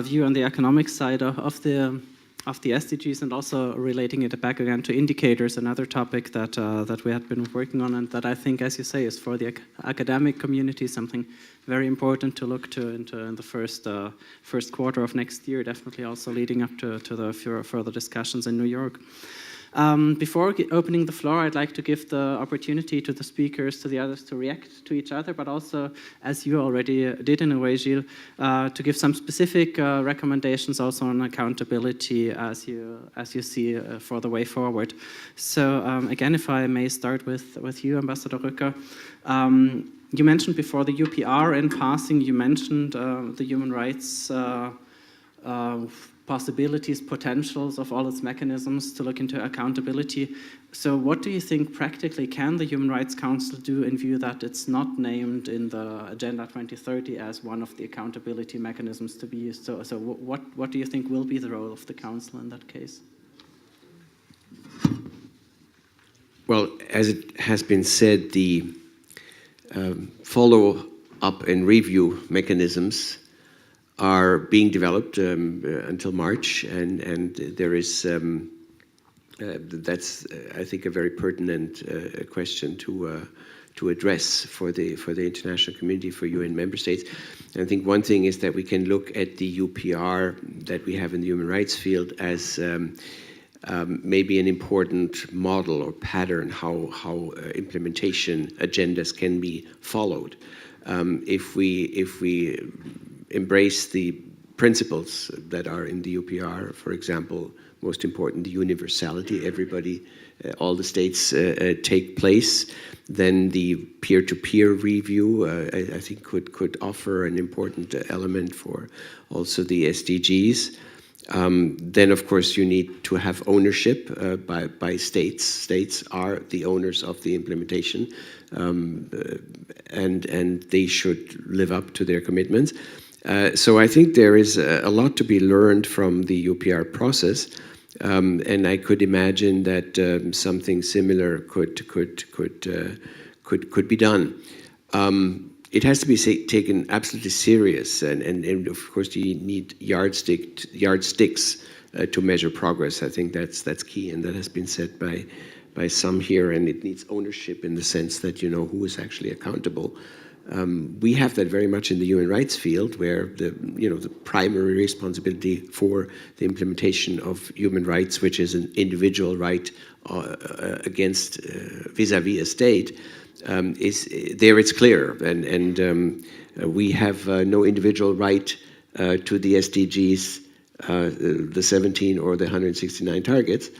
view on the economic side of the SDGs, and also relating it back again to indicators, another topic that we had been working on, and that I think, as you say, is for the academic community something very important to look to in the first quarter of next year, definitely also leading up to the further discussions in New York. Before opening the floor, I'd like to give the opportunity to the speakers, to the others, to react to each other, but also, as you already did in a way, Gilles, to give some specific recommendations also on accountability as you see for the way forward. So again, if I may start with you, Ambassador Rücker. You mentioned before the UPR in passing, you mentioned the human rights possibilities, potentials of all its mechanisms to look into accountability. So what do you think practically can the Human Rights Council do in view that it's not named in the Agenda 2030 as one of the accountability mechanisms to be used? So what do you think will be the role of the Council in that case? Well, as it has been said, the follow-up and review mechanisms are being developed until March, and there is that's I think a very pertinent question to address for the international community, for UN member states. And I think one thing is that we can look at the UPR that we have in the human rights field as maybe an important model or pattern how implementation agendas can be followed. If we embrace the principles that are in the UPR, for example, most important, the universality, everybody, all the states take place, then the peer-to-peer review, I think could offer an important element for also the SDGs. Then, of course, you need to have ownership by states. States are the owners of the implementation, and they should live up to their commitments. So I think there is a lot to be learned from the UPR process, and I could imagine that something similar could be done. It has to be taken absolutely serious, and of course you need yardsticks to measure progress. I think that's key, and that has been said by some here. And it needs ownership in the sense that you know who is actually accountable We have that very much in the human rights field, where the primary responsibility for the implementation of human rights, which is an individual right against vis-a-vis a state, is there. It's clear, and we have no individual right to the SDGs, the 17 or the 169 targets,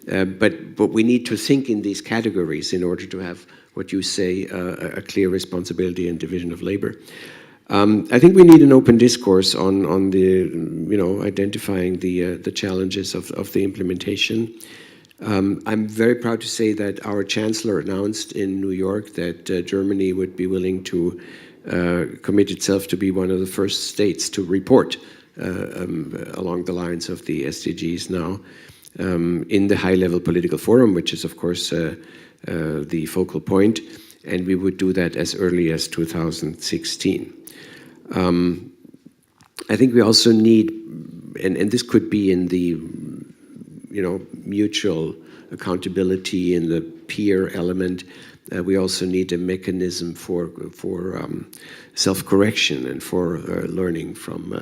but we need to think in these categories in order to have what you say, a clear responsibility and division of labor. I think we need an open discourse on the, identifying the challenges of the implementation. I'm very proud to say that our chancellor announced in New York that Germany would be willing to commit itself to be one of the first states to report along the lines of the SDGs now in the high-level political forum, which is, of course, the focal point, and we would do that as early as 2016. I think we also need, and this could be in the mutual accountability in the peer element, we also need a mechanism for self-correction and for learning from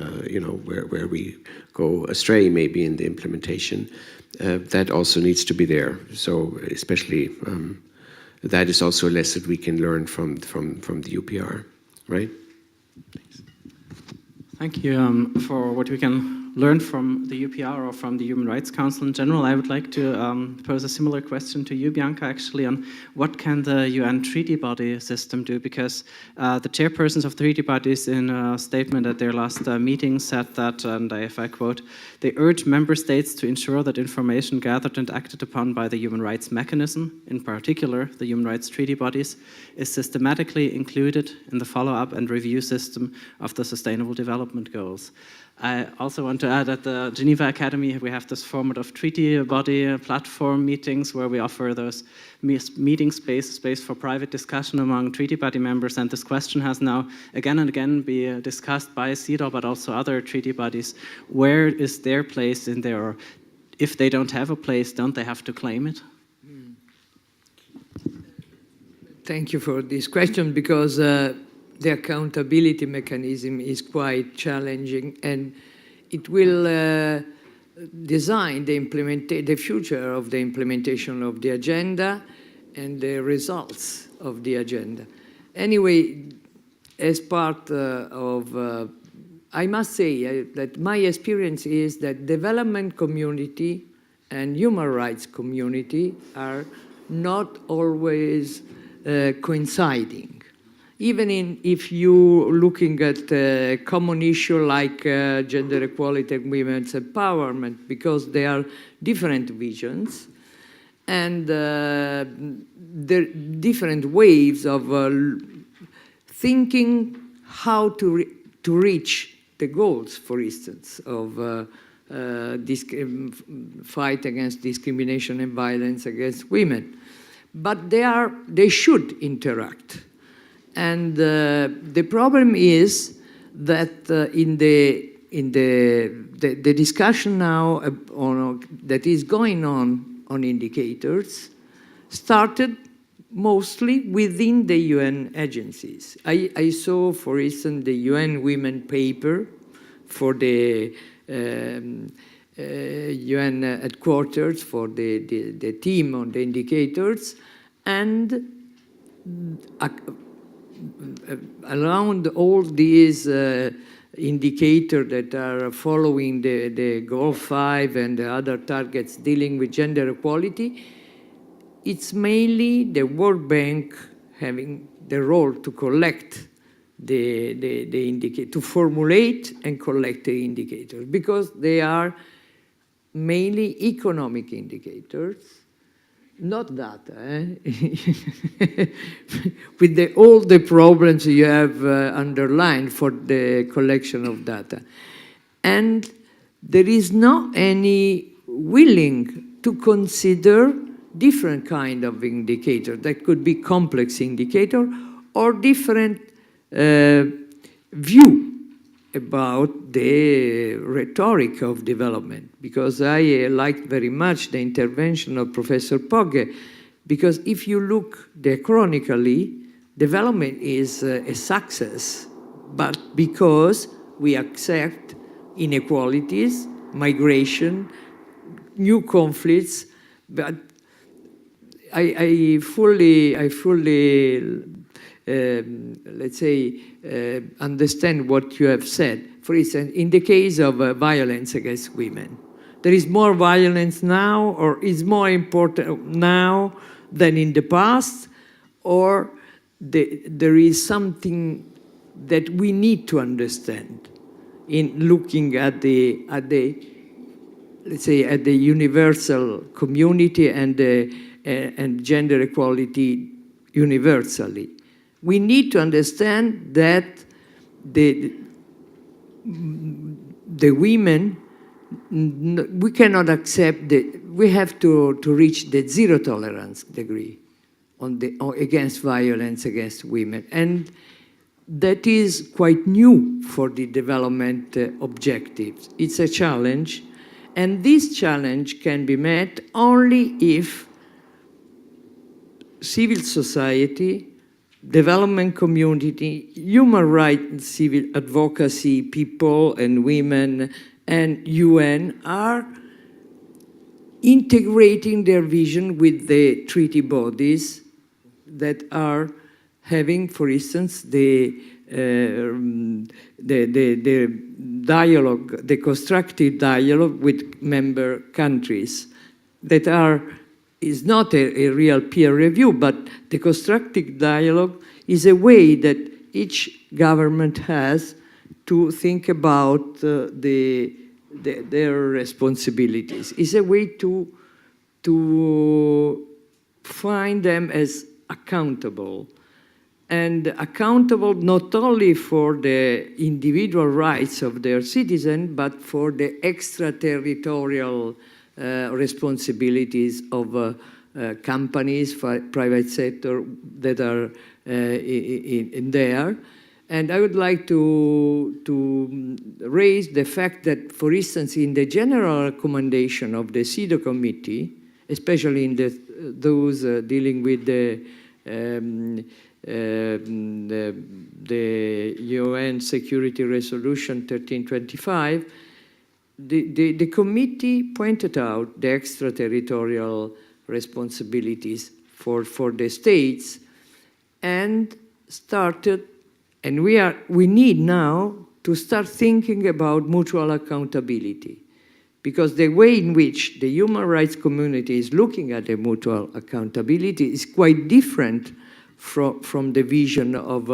where we go astray maybe in the implementation. That also needs to be there. So especially that is also a lesson we can learn from the UPR, right? Thanks. Thank you for what we can learn from the UPR or from the Human Rights Council in general. I would like to pose a similar question to you, Bianca, actually, on what can the UN treaty body system do? Because the chairpersons of the treaty bodies in a statement at their last meeting said that, and if I quote, they urge member states to ensure that information gathered and acted upon by the human rights mechanism, in particular the human rights treaty bodies, is systematically included in the follow-up and review system of the Sustainable Development Goals. I also want to add at the Geneva Academy, we have this format of treaty body platform meetings where we offer those meeting space for private discussion among treaty body members. And this question has now again and again been discussed by CEDAW, but also other treaty bodies. Where is their place in there? Or if they don't have a place, don't they have to claim it? Thank you for this question, because the accountability mechanism is quite challenging, and it will design the future of the implementation of the agenda and the results of the agenda. Anyway, as part of, I must say that my experience is that development community and human rights community are not always coinciding. Even if you're looking at a common issue like gender equality and women's empowerment, because they are different visions and there are different ways of thinking how to reach the goals, for instance, of fight against discrimination and violence against women. But they should interact. And the problem is that in the discussion now that is going on indicators started mostly within the UN agencies. I saw, for instance, the UN Women paper for the UN headquarters for the team on the indicators, and around all these indicators that are following the Goal 5 and the other targets dealing with gender equality, it's mainly the World Bank having the role to collect the indicator, to formulate and collect the indicators, because they are mainly economic indicators, not data, with all the problems you have underlined for the collection of data. And there is not any willing to consider different kind of indicator that could be complex indicator or different view about the rhetoric of development, because I liked very much the intervention of Professor Pogge, because if you look diachronically, development is a success, but because we accept inequalities, migration, new conflicts, but I fully let's say, understand what you have said. For instance, in the case of violence against women, there is more violence now, or is more important now than in the past, or there is something that we need to understand in looking at the let's say, at the universal community and gender equality universally. We need to understand that the women, we cannot accept we have to reach the zero tolerance degree against violence against women. And that is quite new for the development objectives. It's a challenge, and this challenge can be met only if civil society, development community, human rights, civil advocacy people and women, and UN are integrating their vision with the treaty bodies that are having, for instance, the dialogue, the constructive dialogue with member countries that is not a real peer review, but the constructive dialogue is a way that each government has to think about their responsibilities. It's a way to find them as accountable, and accountable not only for the individual rights of their citizens, but for the extraterritorial responsibilities of companies, private sector that are in there. And I would like to raise the fact that, for instance, in the general recommendation of the CEDAW committee, especially in those dealing with the UN Security Resolution 1325, the committee pointed out the extraterritorial responsibilities for the states and started, and we need now to start thinking about mutual accountability, because the way in which the human rights community is looking at the mutual accountability is quite different from the vision of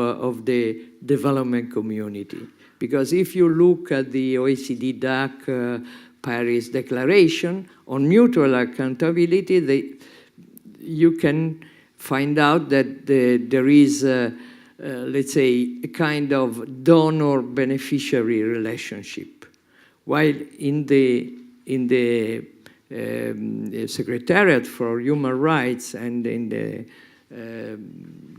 the development community. Because if you look at the OECD DAC Paris Declaration on mutual accountability, you can find out that there is, let's say, a kind of donor-beneficiary relationship. While in the Secretariat for Human Rights and in the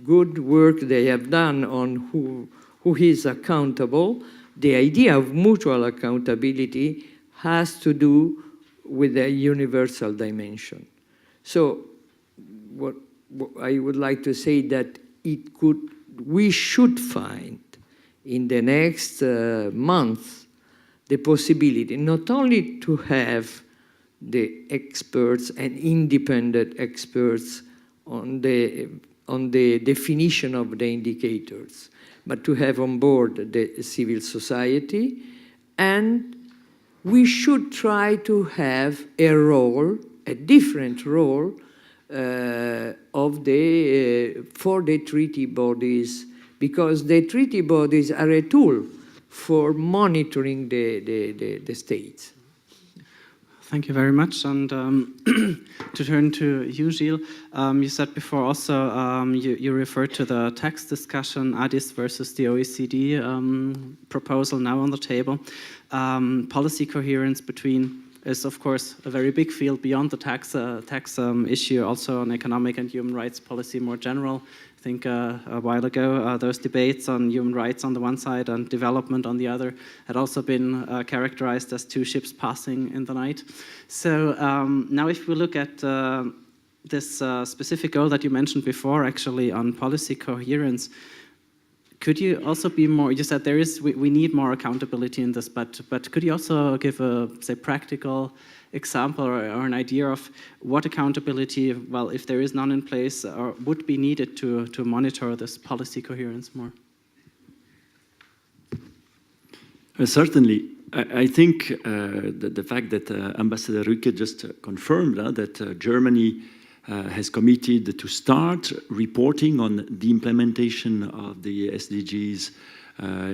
good work they have done on who is accountable, the idea of mutual accountability has to do with a universal dimension. So what I would like to say that we should find in the next month the possibility not only to have the experts and independent experts on the definition of the indicators, but to have on board the civil society, and we should try to have a role, a different role for the treaty bodies, because the treaty bodies are a tool for monitoring the states. Thank you very much. And to turn to you, Gilles, you said before also, you referred to the tax discussion, Addis versus the OECD proposal now on the table. Policy coherence between is, of course, a very big field beyond the tax issue, also on economic and human rights policy more general. I think a while ago, those debates on human rights on the one side and development on the other had also been characterized as two ships passing in the night. So now if we look at this specific goal that you mentioned before, actually, on policy coherence, could you also be more, you said we need more accountability in this, but could you also give a, say, practical example or an idea of what accountability, well, if there is none in place, or would be needed to monitor this policy coherence more? Certainly. I think the fact that Ambassador Rücke just confirmed that Germany has committed to start reporting on the implementation of the SDGs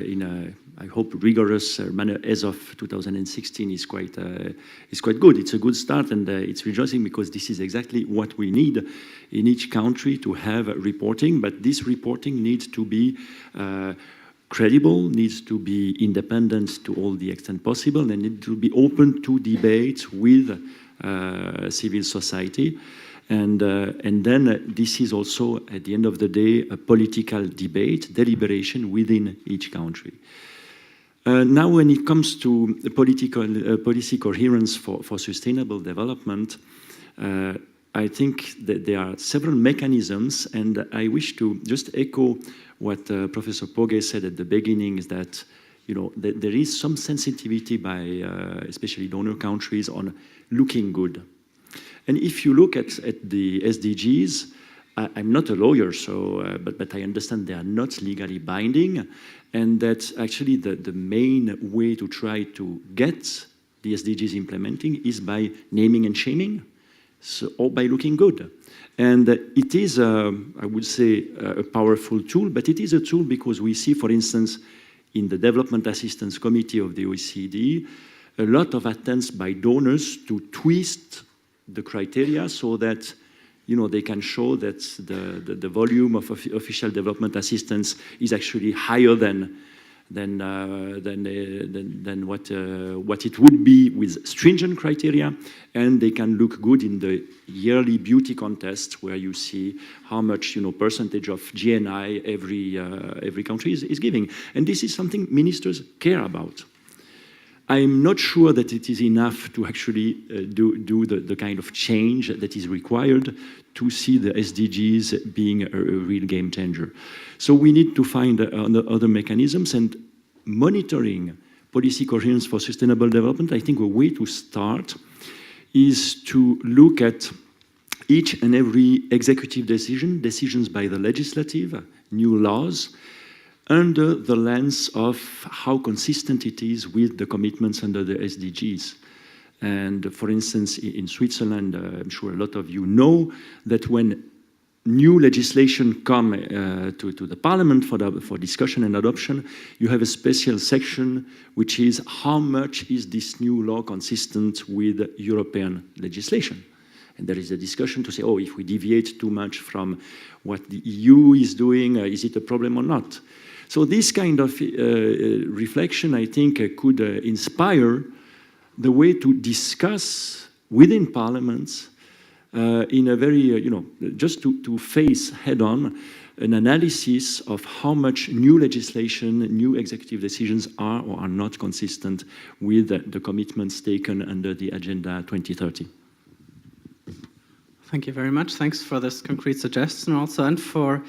in a, I hope, rigorous manner as of 2016 is quite good. It's a good start, and it's rejoicing because this is exactly what we need in each country to have reporting. But this reporting needs to be credible, needs to be independent to all the extent possible, and need to be open to debate with civil society. And then this is also, at the end of the day, a political debate, deliberation within each country. Now, when it comes to policy coherence for sustainable development, I think that there are several mechanisms, and I wish to just echo what Professor Pogge said at the beginning, is that there is some sensitivity by especially donor countries on looking good. And if you look at the SDGs, I'm not a lawyer, so but I understand they are not legally binding, and that actually the main way to try to get the SDGs implementing is by naming and shaming, or by looking good. And it is, I would say, a powerful tool, but it is a tool because we see, for instance, in the Development Assistance Committee of the OECD, a lot of attempts by donors to twist the criteria so that they can show that the volume of official development assistance is actually higher than what it would be with stringent criteria, and they can look good in the yearly beauty contest where you see how much percentage of GNI every country is giving, and this is something ministers care about. I'm not sure that it is enough to actually do the kind of change that is required to see the SDGs being a real game changer. So we need to find other mechanisms, and monitoring policy coherence for sustainable development, I think a way to start is to look at each and every executive decisions by the legislative, new laws, under the lens of how consistent it is with the commitments under the SDGs. And for instance, in Switzerland, I'm sure a lot of you know that when new legislation come to the parliament for discussion and adoption, you have a special section which is how much is this new law consistent with European legislation. And there is a discussion to say, oh, if we deviate too much from what the EU is doing, is it a problem or not? So this kind of reflection, I think, could inspire the way to discuss within parliaments in a very, just to face head-on an analysis of how much new legislation, new executive decisions are or are not consistent with the commitments taken under the Agenda 2030. Thank you very much. Thanks for this concrete suggestion also, and for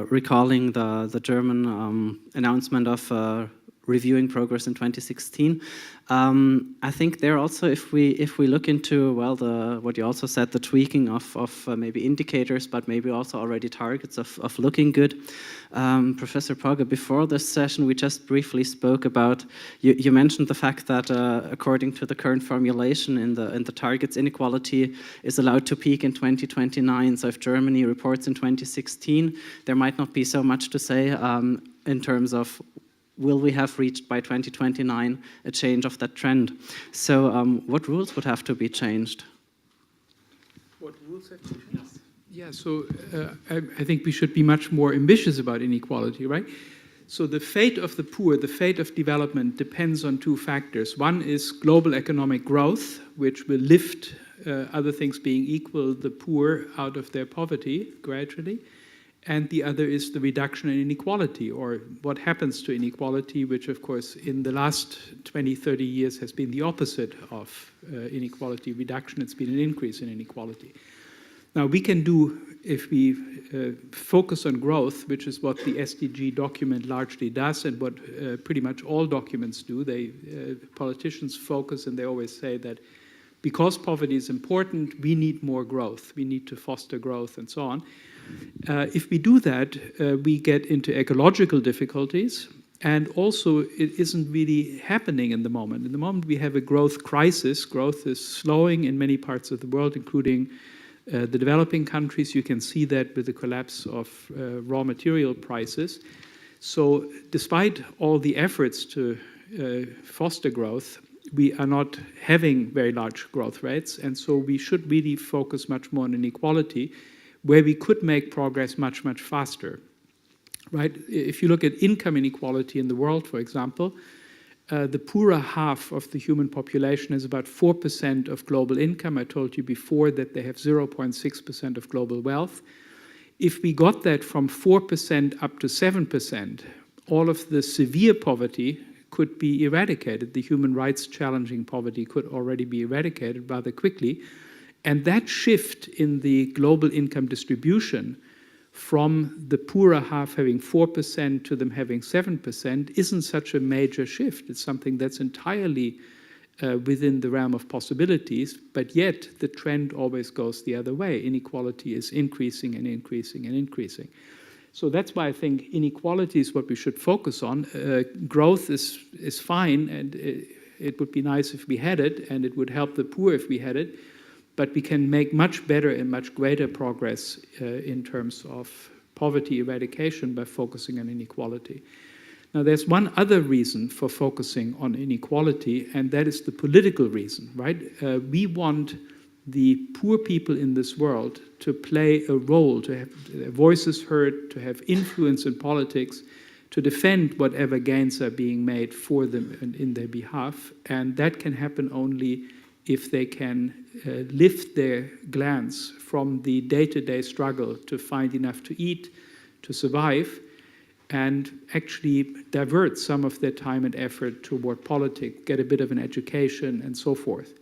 recalling the German announcement of reviewing progress in 2016. I think there also, if we look into, well, what you also said, the tweaking of maybe indicators, but maybe also already targets of looking good. Professor Pogge, before this session, we just briefly spoke about, you mentioned the fact that according to the current formulation in the targets, inequality is allowed to peak in 2029. So if Germany reports in 2016, there might not be so much to say in terms of will we have reached by 2029 a change of that trend? So what rules would have to be changed? What rules have to be changed? Yeah, so I think we should be much more ambitious about inequality, right? So the fate of the poor, the fate of development depends on two factors. One is global economic growth, which will lift, other things being equal, the poor out of their poverty gradually. and the other is the reduction in inequality, or what happens to inequality, which of course in the last 20, 30 years has been the opposite of inequality reduction. It's been an increase in inequality. Now we can do, if we focus on growth, which is what the SDG document largely does and what pretty much all documents do, politicians focus and they always say that because poverty is important, we need more growth, we need to foster growth and so on. If we do that, we get into ecological difficulties, and also it isn't really happening in the moment. In the moment we have a growth crisis. Growth is slowing in many parts of the world, including the developing countries. You can see that with the collapse of raw material prices. So despite all the efforts to foster growth, we are not having very large growth rates, and so we should really focus much more on inequality, where we could make progress much, much faster, right? If you look at income inequality in the world, for example, the poorer half of the human population is about 4% of global income. I told you before that they have 0.6% of global wealth. If we got that from 4% up to 7%, all of the severe poverty could be eradicated. The human rights challenging poverty could already be eradicated rather quickly. And that shift in the global income distribution from the poorer half having 4% to them having 7% isn't such a major shift. It's something that's entirely within the realm of possibilities, but yet the trend always goes the other way. Inequality is increasing and increasing and increasing. So that's why I think inequality is what we should focus on. Growth is fine, and it would be nice if we had it, and it would help the poor if we had it. But we can make much better and much greater progress in terms of poverty eradication by focusing on inequality. Now, there's one other reason for focusing on inequality, and that is the political reason, right? We want the poor people in this world to play a role, to have their voices heard, to have influence in politics, to defend whatever gains are being made for them and in their behalf. And that can happen only if they can lift their glance from the day-to-day struggle to find enough to eat, to survive, and actually divert some of their time and effort toward politics, get a bit of an education, and so forth.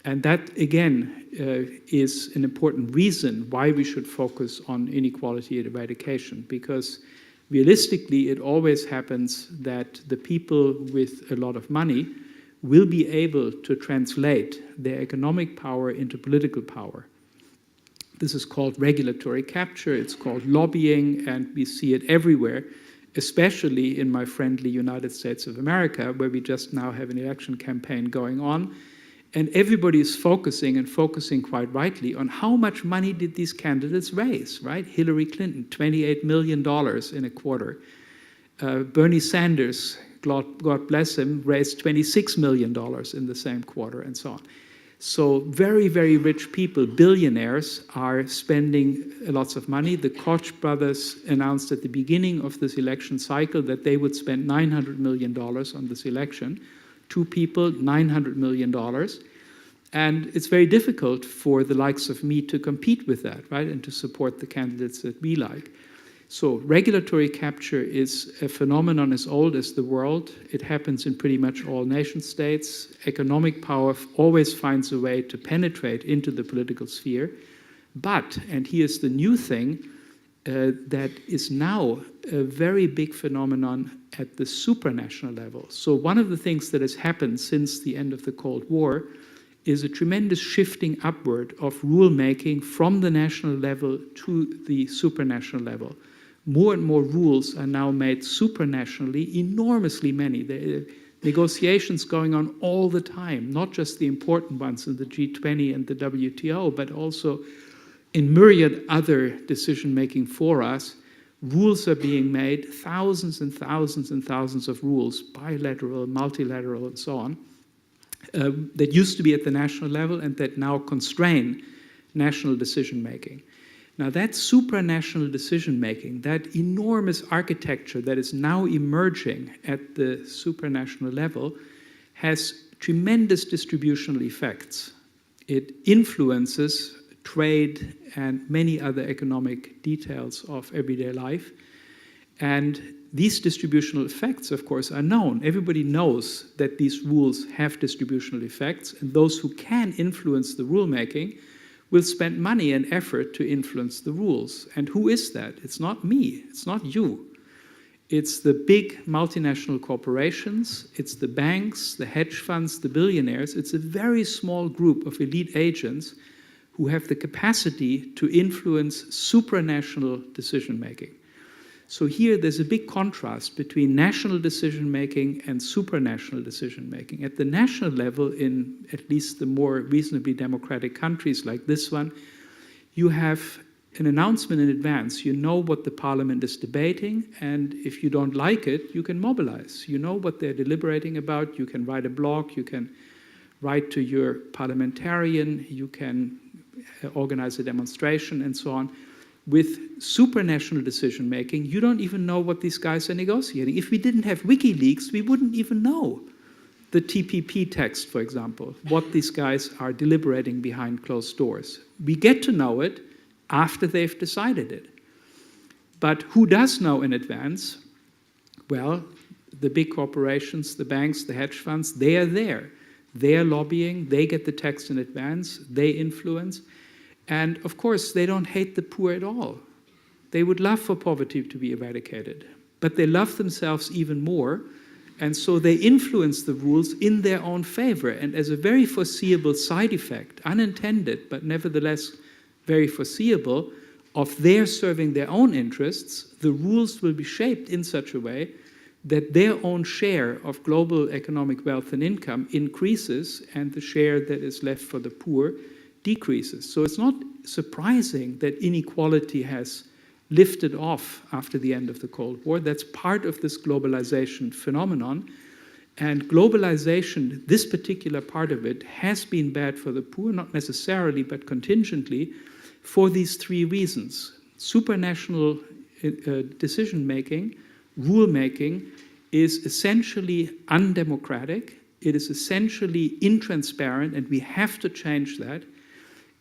And that, again, is an important reason why we should focus on inequality eradication, because realistically, it always happens that the people with a lot of money will be able to translate their economic power into political power. This is called regulatory capture, it's called lobbying, and we see it everywhere, especially in my friendly United States of America, where we just now have an election campaign going on, and everybody is focusing quite rightly on how much money did these candidates raise, right? Hillary Clinton, $28 million in a quarter. Bernie Sanders, God bless him, raised $26 million in the same quarter, and so on. So very, very rich people, billionaires, are spending lots of money. The Koch brothers announced at the beginning of this election cycle that they would spend $900 million on this election. Two people, $900 million. And it's very difficult for the likes of me to compete with that, right, and to support the candidates that we like. So regulatory capture is a phenomenon as old as the world. It happens in pretty much all nation states. Economic power always finds a way to penetrate into the political sphere. But, and here's the new thing, that is now a very big phenomenon at the supranational level. So one of the things that has happened since the end of the Cold War is a tremendous shifting upward of rulemaking from the national level to the supranational level. More and more rules are now made supranationally, enormously many. There are negotiations going on all the time, not just the important ones in the G20 and the WTO, but also in myriad other decision-making forums. Rules are being made, thousands and thousands and thousands of rules, bilateral, multilateral, and so on, that used to be at the national level and that now constrain national decision-making. Now that supranational decision-making, that enormous architecture that is now emerging at the supranational level, has tremendous distributional effects. It influences trade, and many other economic details of everyday life. And these distributional effects, of course, are known. Everybody knows that these rules have distributional effects, and those who can influence the rulemaking will spend money and effort to influence the rules. And who is that? It's not me. It's not you. It's the big multinational corporations. It's the banks, the hedge funds, the billionaires. It's a very small group of elite agents who have the capacity to influence supranational decision-making. So here there's a big contrast between national decision-making and supranational decision-making. At the national level, in at least the more reasonably democratic countries like this one, you have an announcement in advance. You know what the parliament is debating, and if you don't like it, you can mobilize. You know what they're deliberating about. You can write a blog, you can write to your parliamentarian, you can organize a demonstration, and so on. With supranational decision-making, you don't even know what these guys are negotiating. If we didn't have WikiLeaks, we wouldn't even know the TPP text, for example, what these guys are deliberating behind closed doors. We get to know it after they've decided it. But who does know in advance? Well, the big corporations, the banks, the hedge funds, they are there. They are lobbying, they get the text in advance, they influence. And of course, they don't hate the poor at all. They would love for poverty to be eradicated, but they love themselves even more, and so they influence the rules in their own favor. And as a very foreseeable side effect, unintended, but nevertheless very foreseeable, of their serving their own interests, the rules will be shaped in such a way that their own share of global economic wealth and income increases, and the share that is left for the poor decreases. So it's not surprising that inequality has lifted off after the end of the Cold War. That's part of this globalization phenomenon. And globalization, this particular part of it, has been bad for the poor, not necessarily, but contingently, for these three reasons. Supranational decision-making, rule-making, is essentially undemocratic. It is essentially intransparent, and we have to change that.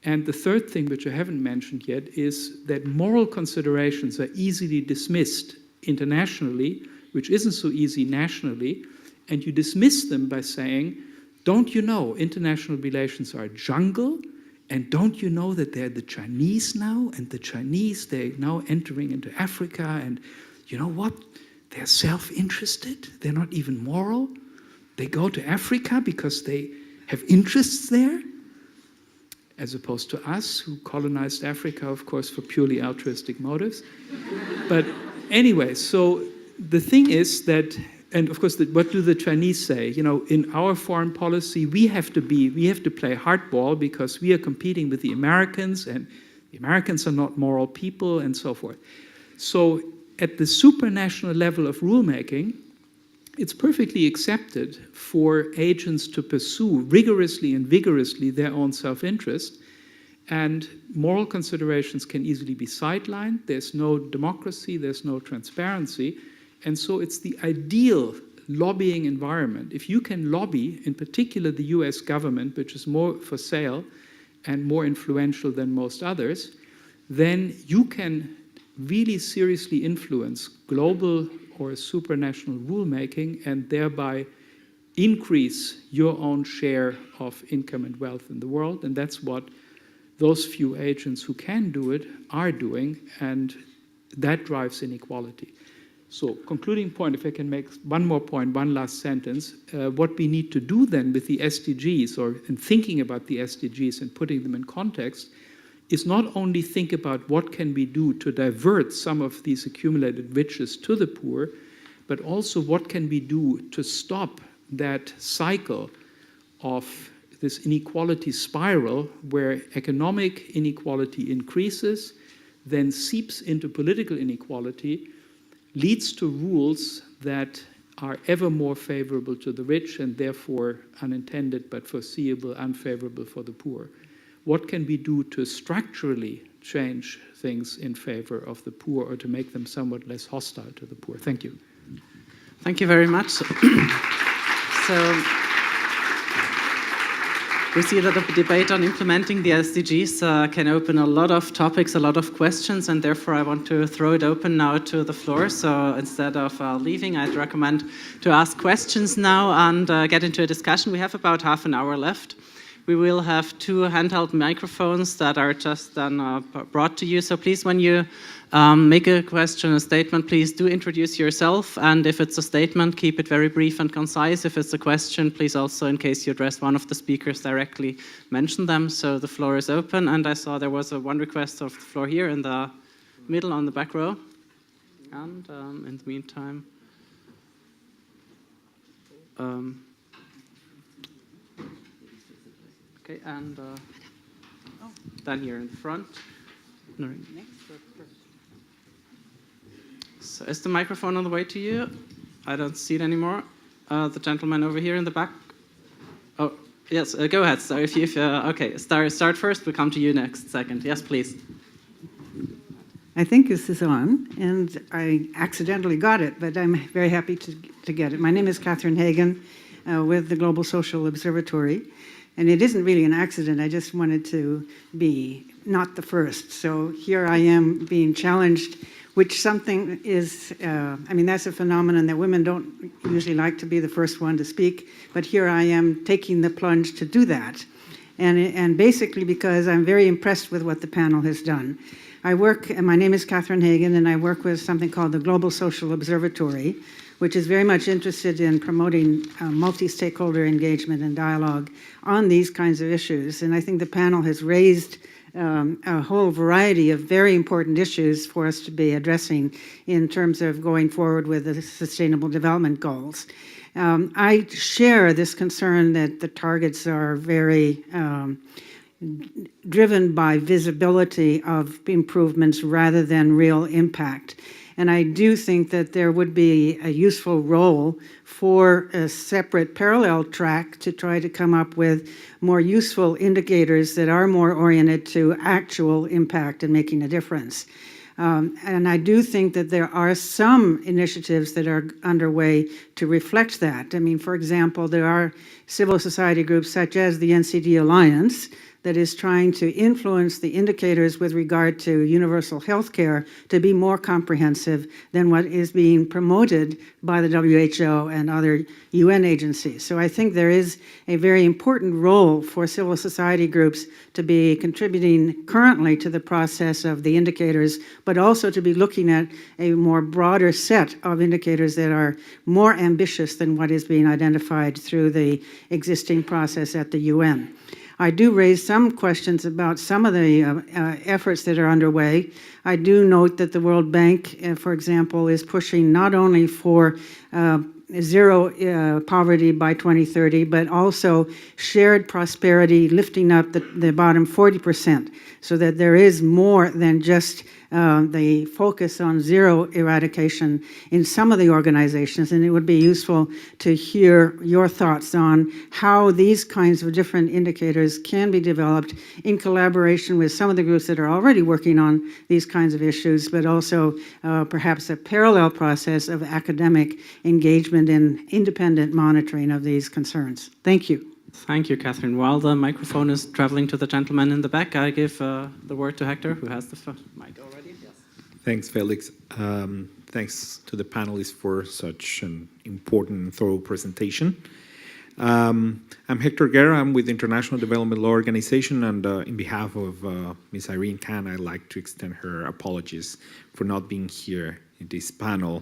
And the third thing, which I haven't mentioned yet, is that moral considerations are easily dismissed internationally, which isn't so easy nationally, and you dismiss them by saying, don't you know international relations are a jungle, and don't you know that they're the Chinese now, and the Chinese, they're now entering into Africa, and you know what? They're self-interested, they're not even moral. They go to Africa because they have interests there, as opposed to us, who colonized Africa, of course, for purely altruistic motives. But anyway, so the thing is that, and of course, what do the Chinese say? You know, in our foreign policy, we have to play hardball because we are competing with the Americans, and the Americans are not moral people, and so forth. So at the supranational level of rulemaking, it's perfectly accepted for agents to pursue rigorously and vigorously their own self-interest, and moral considerations can easily be sidelined. There's no democracy, there's no transparency, and so it's the ideal lobbying environment. If you can lobby, in particular the US government, which is more for sale and more influential than most others, then you can really seriously influence global or supranational rulemaking and thereby increase your own share of income and wealth in the world. And that's what those few agents who can do it are doing, and that drives inequality. So, concluding point, if I can make one more point, one last sentence, what we need to do then with the SDGs, or in thinking about the SDGs and putting them in context, is not only think about what can we do to divert some of these accumulated riches to the poor, but also what can we do to stop that cycle of this inequality spiral where economic inequality increases, then seeps into political inequality, leads to rules that are ever more favorable to the rich and therefore unintended but foreseeable unfavorable for the poor. What can we do to structurally change things in favor of the poor or to make them somewhat less hostile to the poor? Thank you. Thank you very much. So We see that the debate on implementing the SDGs can open a lot of topics, a lot of questions, and therefore I want to throw it open now to the floor. So instead of leaving, I'd recommend to ask questions now and get into a discussion. We have about half an hour left. We will have 2 handheld microphones that are just then brought to you. So please, when you make a question, a statement, please do introduce yourself. And if it's a statement, keep it very brief and concise. If it's a question, please also, in case you address one of the speakers directly, mention them. So the floor is open. And I saw there was one request of the floor here in the middle on the back row. And in the meantime... Okay, and then here in front. No, so is the microphone on the way to you? I don't see it anymore. The gentleman over here in the back. Oh, yes, go ahead. So if okay, start first. We'll come to you next second. Yes, please. I think this is on, and I accidentally got it, but I'm very happy to get it. My name is Catherine Hagen with the Global Social Observatory. And it isn't really an accident. I just wanted to be not the first. So here I am being challenged, which something is, I mean, that's a phenomenon that women don't usually like to be the first one to speak. But here I am taking the plunge to do that. And basically because I'm very impressed with what the panel has done. I work, and my name is Catherine Hagen, and I work with something called the Global Social Observatory, which is very much interested in promoting multi-stakeholder engagement and dialogue on these kinds of issues. And I think the panel has raised a whole variety of very important issues for us to be addressing in terms of going forward with the Sustainable Development Goals. I share this concern that the targets are very driven by visibility of improvements rather than real impact. And I do think that there would be a useful role for a separate parallel track to try to come up with more useful indicators that are more oriented to actual impact and making a difference. And I do think that there are some initiatives that are underway to reflect that. I mean, for example, there are civil society groups such as the NCD Alliance that is trying to influence the indicators with regard to universal health care to be more comprehensive than what is being promoted by the WHO and other UN agencies. So I think there is a very important role for civil society groups to be contributing currently to the process of the indicators, but also to be looking at a more broader set of indicators that are more ambitious than what is being identified through the existing process at the UN. I do raise some questions about some of the efforts that are underway. I do note that the World Bank, for example, is pushing not only for zero poverty by 2030, but also shared prosperity, lifting up the bottom 40%, so that there is more than just the focus on zero eradication in some of the organizations. And it would be useful to hear your thoughts on how these kinds of different indicators can be developed in collaboration with some of the groups that are already working on these kinds of issues, but also perhaps a parallel process of academic engagement and independent monitoring of these concerns. Thank you. Thank you, Catherine. While the microphone is traveling to the gentleman in the back, I give the word to Hector, who has the mic already. Yes. Thanks, Felix. Thanks to the panelists for such an important and thorough presentation. I'm Hector Guerra. I'm with the International Development Law Organization, and in behalf of Ms. Irene Khan, I'd like to extend her apologies for not being here in this panel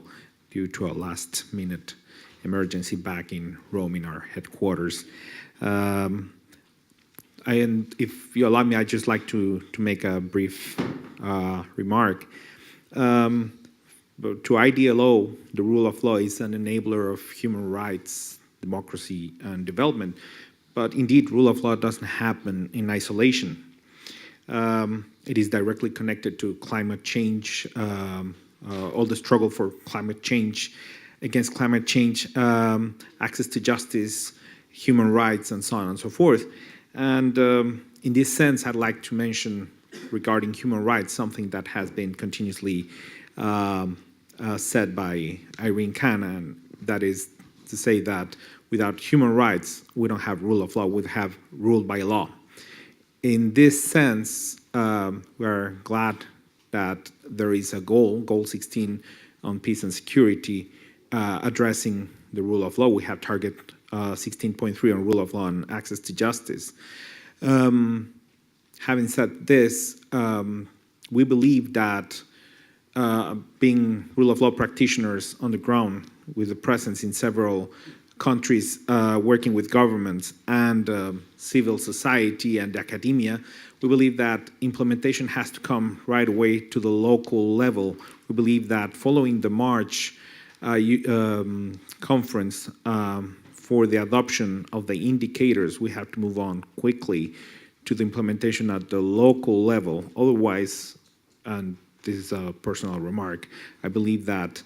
due to a last-minute emergency back in Rome in our headquarters. And if you allow me, I'd just like to make a brief remark. But to IDLO, the rule of law is an enabler of human rights, democracy, and development. But indeed, rule of law doesn't happen in isolation. It is directly connected to climate change, all the struggle for climate change, against climate change, access to justice, human rights, and so on and so forth. And in this sense, I'd like to mention regarding human rights something that has been continuously said by Irene Khan, and that is to say that Without human rights, we don't have rule of law, we have rule by law. In this sense, we're glad that there is a goal 16 on peace and security, addressing the rule of law. We have target 16.3 on rule of law and access to justice. Having said this, we believe that being rule of law practitioners on the ground with a presence in several countries, working with governments and civil society and academia, we believe that implementation has to come right away to the local level. We believe that following the March conference for the adoption of the indicators, we have to move on quickly to the implementation at the local level. Otherwise, and this is a personal remark, I believe that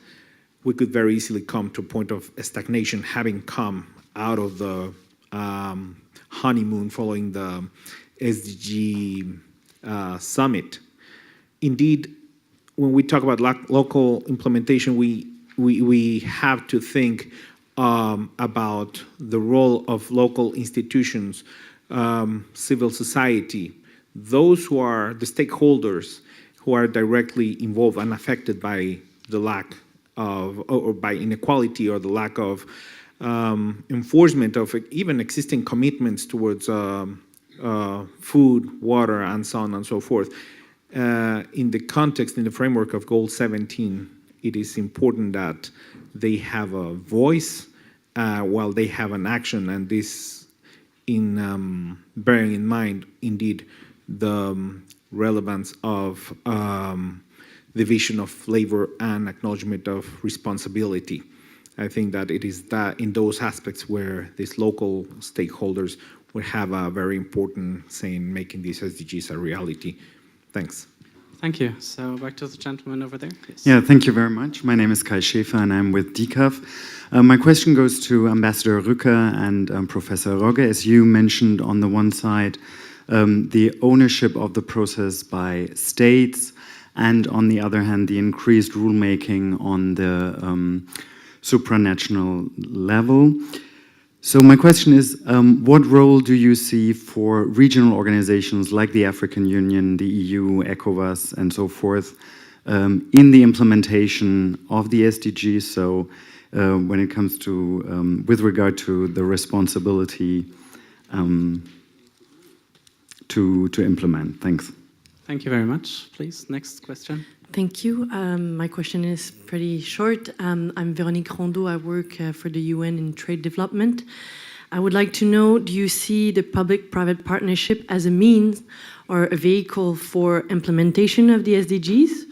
we could very easily come to a point of stagnation, having come out of the honeymoon following the SDG summit. Indeed, when we talk about local implementation, we have to think about the role of local institutions, civil society, those who are the stakeholders who are directly involved and affected by the lack of, or by inequality or the lack of enforcement of even existing commitments towards food, water, and so on and so forth. In the context, in the framework of Goal 17, it is important that they have a voice while they have an action, and this in bearing in mind, indeed, the relevance of the vision of labor and acknowledgement of responsibility. I think that it is that in those aspects where these local stakeholders will have a very important say in making these SDGs a reality. Thanks. Thank you. So back to the gentleman over there. Yes. Yeah, thank you very much. My name is Kai Schäfer and I'm with DCAF. My question goes to Ambassador Rücker and Professor Rogge. As you mentioned, on the one side, the ownership of the process by states, and on the other hand, the increased rulemaking on the supranational level. So my question is, what role do you see for regional organizations like the African Union, the EU, ECOWAS, and so forth, in the implementation of the SDGs? So when it comes to, with regard to the responsibility to implement. Thanks. Thank you very much. Please, next question. Thank you. My question is pretty short. I'm Véronique Rondeau. I work for the UN in trade development. I would like to know, do you see the public-private partnership as a means or a vehicle for implementation of the SDGs?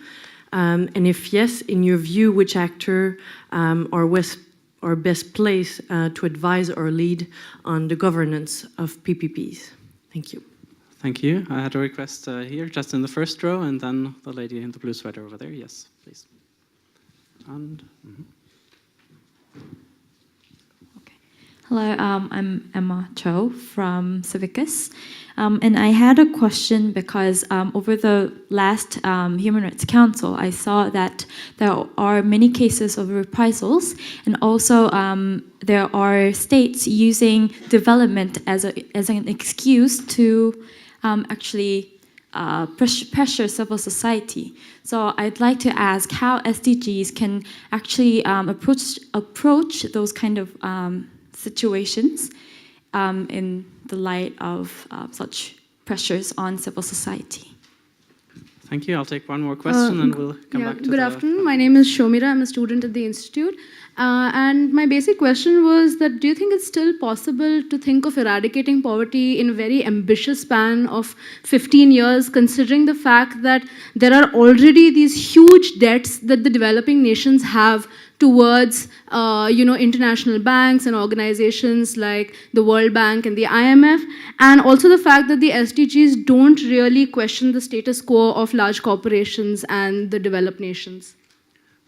And if yes, in your view, which actor are best placed to advise or lead on the governance of PPPs? Thank you. Thank you. I had a request here, just in the first row, and then the lady in the blue sweater over there. Yes, please. And okay. Hello, I'm Emma Cho from Civicus, and I had a question because over the last Human Rights Council, I saw that there are many cases of reprisals, and also there are states using development as an excuse to actually pressure civil society. So I'd like to ask how SDGs can actually approach those kind of situations in the light of such pressures on civil society. thank you. I'll take one more question and we'll come back to Good afternoon. My name is Shomira. I'm a student at the Institute. And my basic question was that do you think it's still possible to think of eradicating poverty in a very ambitious span of 15 years, considering the fact that there are already these huge debts that the developing nations have towards international banks and organizations like the World Bank and the IMF, and also the fact that the SDGs don't really question the status quo of large corporations and the developed nations?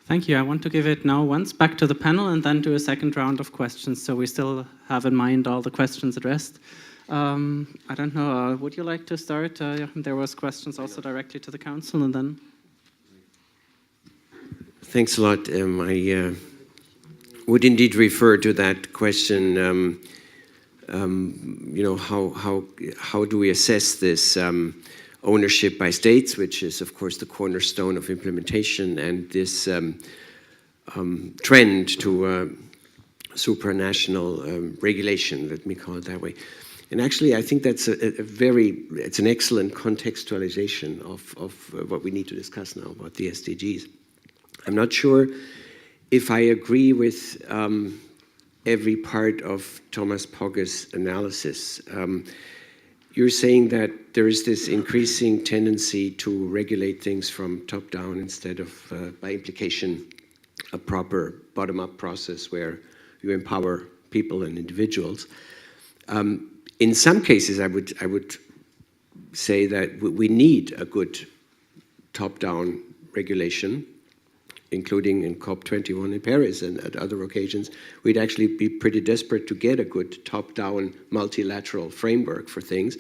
Thank you. I want to give it now once back to the panel and then do a second round of questions, so we still have in mind all the questions addressed. I don't know, would you like to start? There was questions also directly to the council, and then... Thanks a lot. I would indeed refer to that question. You know, how do we assess this ownership by states, which is, of course, the cornerstone of implementation, and this trend to supranational regulation, let me call it that way. And actually, I think that's it's an excellent contextualization of what we need to discuss now about the SDGs. I'm not sure if I agree with every part of Thomas Pogge's analysis. You're saying that there is this increasing tendency to regulate things from top down instead of, by implication, a proper bottom-up process where you empower people and individuals. In some cases, I would say that we need a good top-down regulation, including in COP21 in Paris and at other occasions. We'd actually be pretty desperate to get a good top-down multilateral framework for things.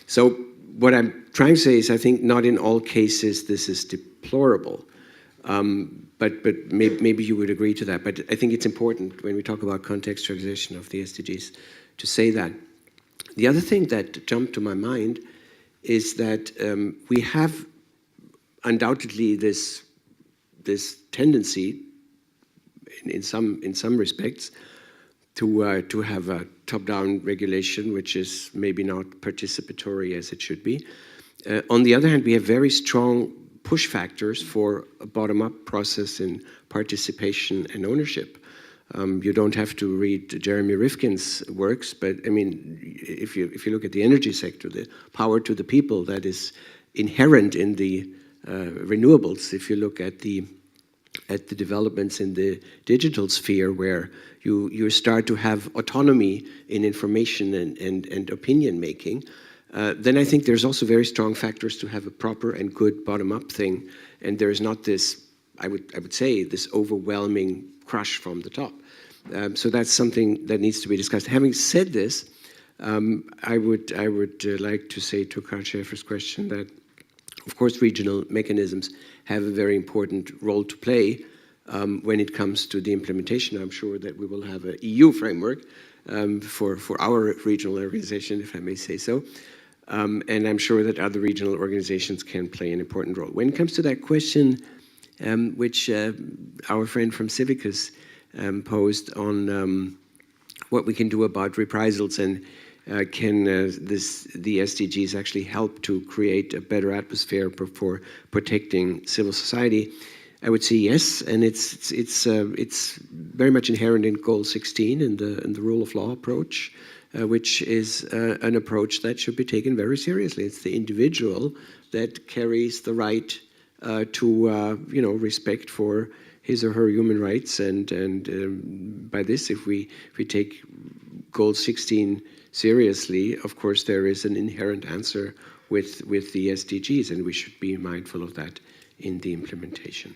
So what I'm trying to say is I think not in all cases this is deplorable. But maybe you would agree to that. But I think it's important when we talk about contextualization of the SDGs to say that. The other thing that jumped to my mind is that we have undoubtedly this tendency, in some respects, to have a top-down regulation, which is maybe not participatory as it should be. On the other hand, we have very strong push factors for a bottom-up process in participation and ownership. You don't have to read Jeremy Rifkin's works, but I mean, if you look at the energy sector, the power to the people that is inherent in the renewables. If you look at the developments in the digital sphere, where you start to have autonomy in information and opinion making, then I think there's also very strong factors to have a proper and good bottom-up thing, and there is not this, I would say, this overwhelming crush from the top. So that's something that needs to be discussed. Having said this, I would like to say to Karl Schäfer's question that, of course, regional mechanisms have a very important role to play when it comes to the implementation. I'm sure that we will have an EU framework for our regional organization, if I may say so. And I'm sure that other regional organizations can play an important role. When it comes to that question, which our friend from Civicus posed on what we can do about reprisals, and can the SDGs actually help to create a better atmosphere for protecting civil society, I would say yes, and it's very much inherent in Goal 16 and the rule of law approach, which is an approach that should be taken very seriously. It's the individual that carries the right to respect for his or her human rights, and by this, if we take Goal 16 seriously, of course there is an inherent answer with the SDGs, and we should be mindful of that in the implementation.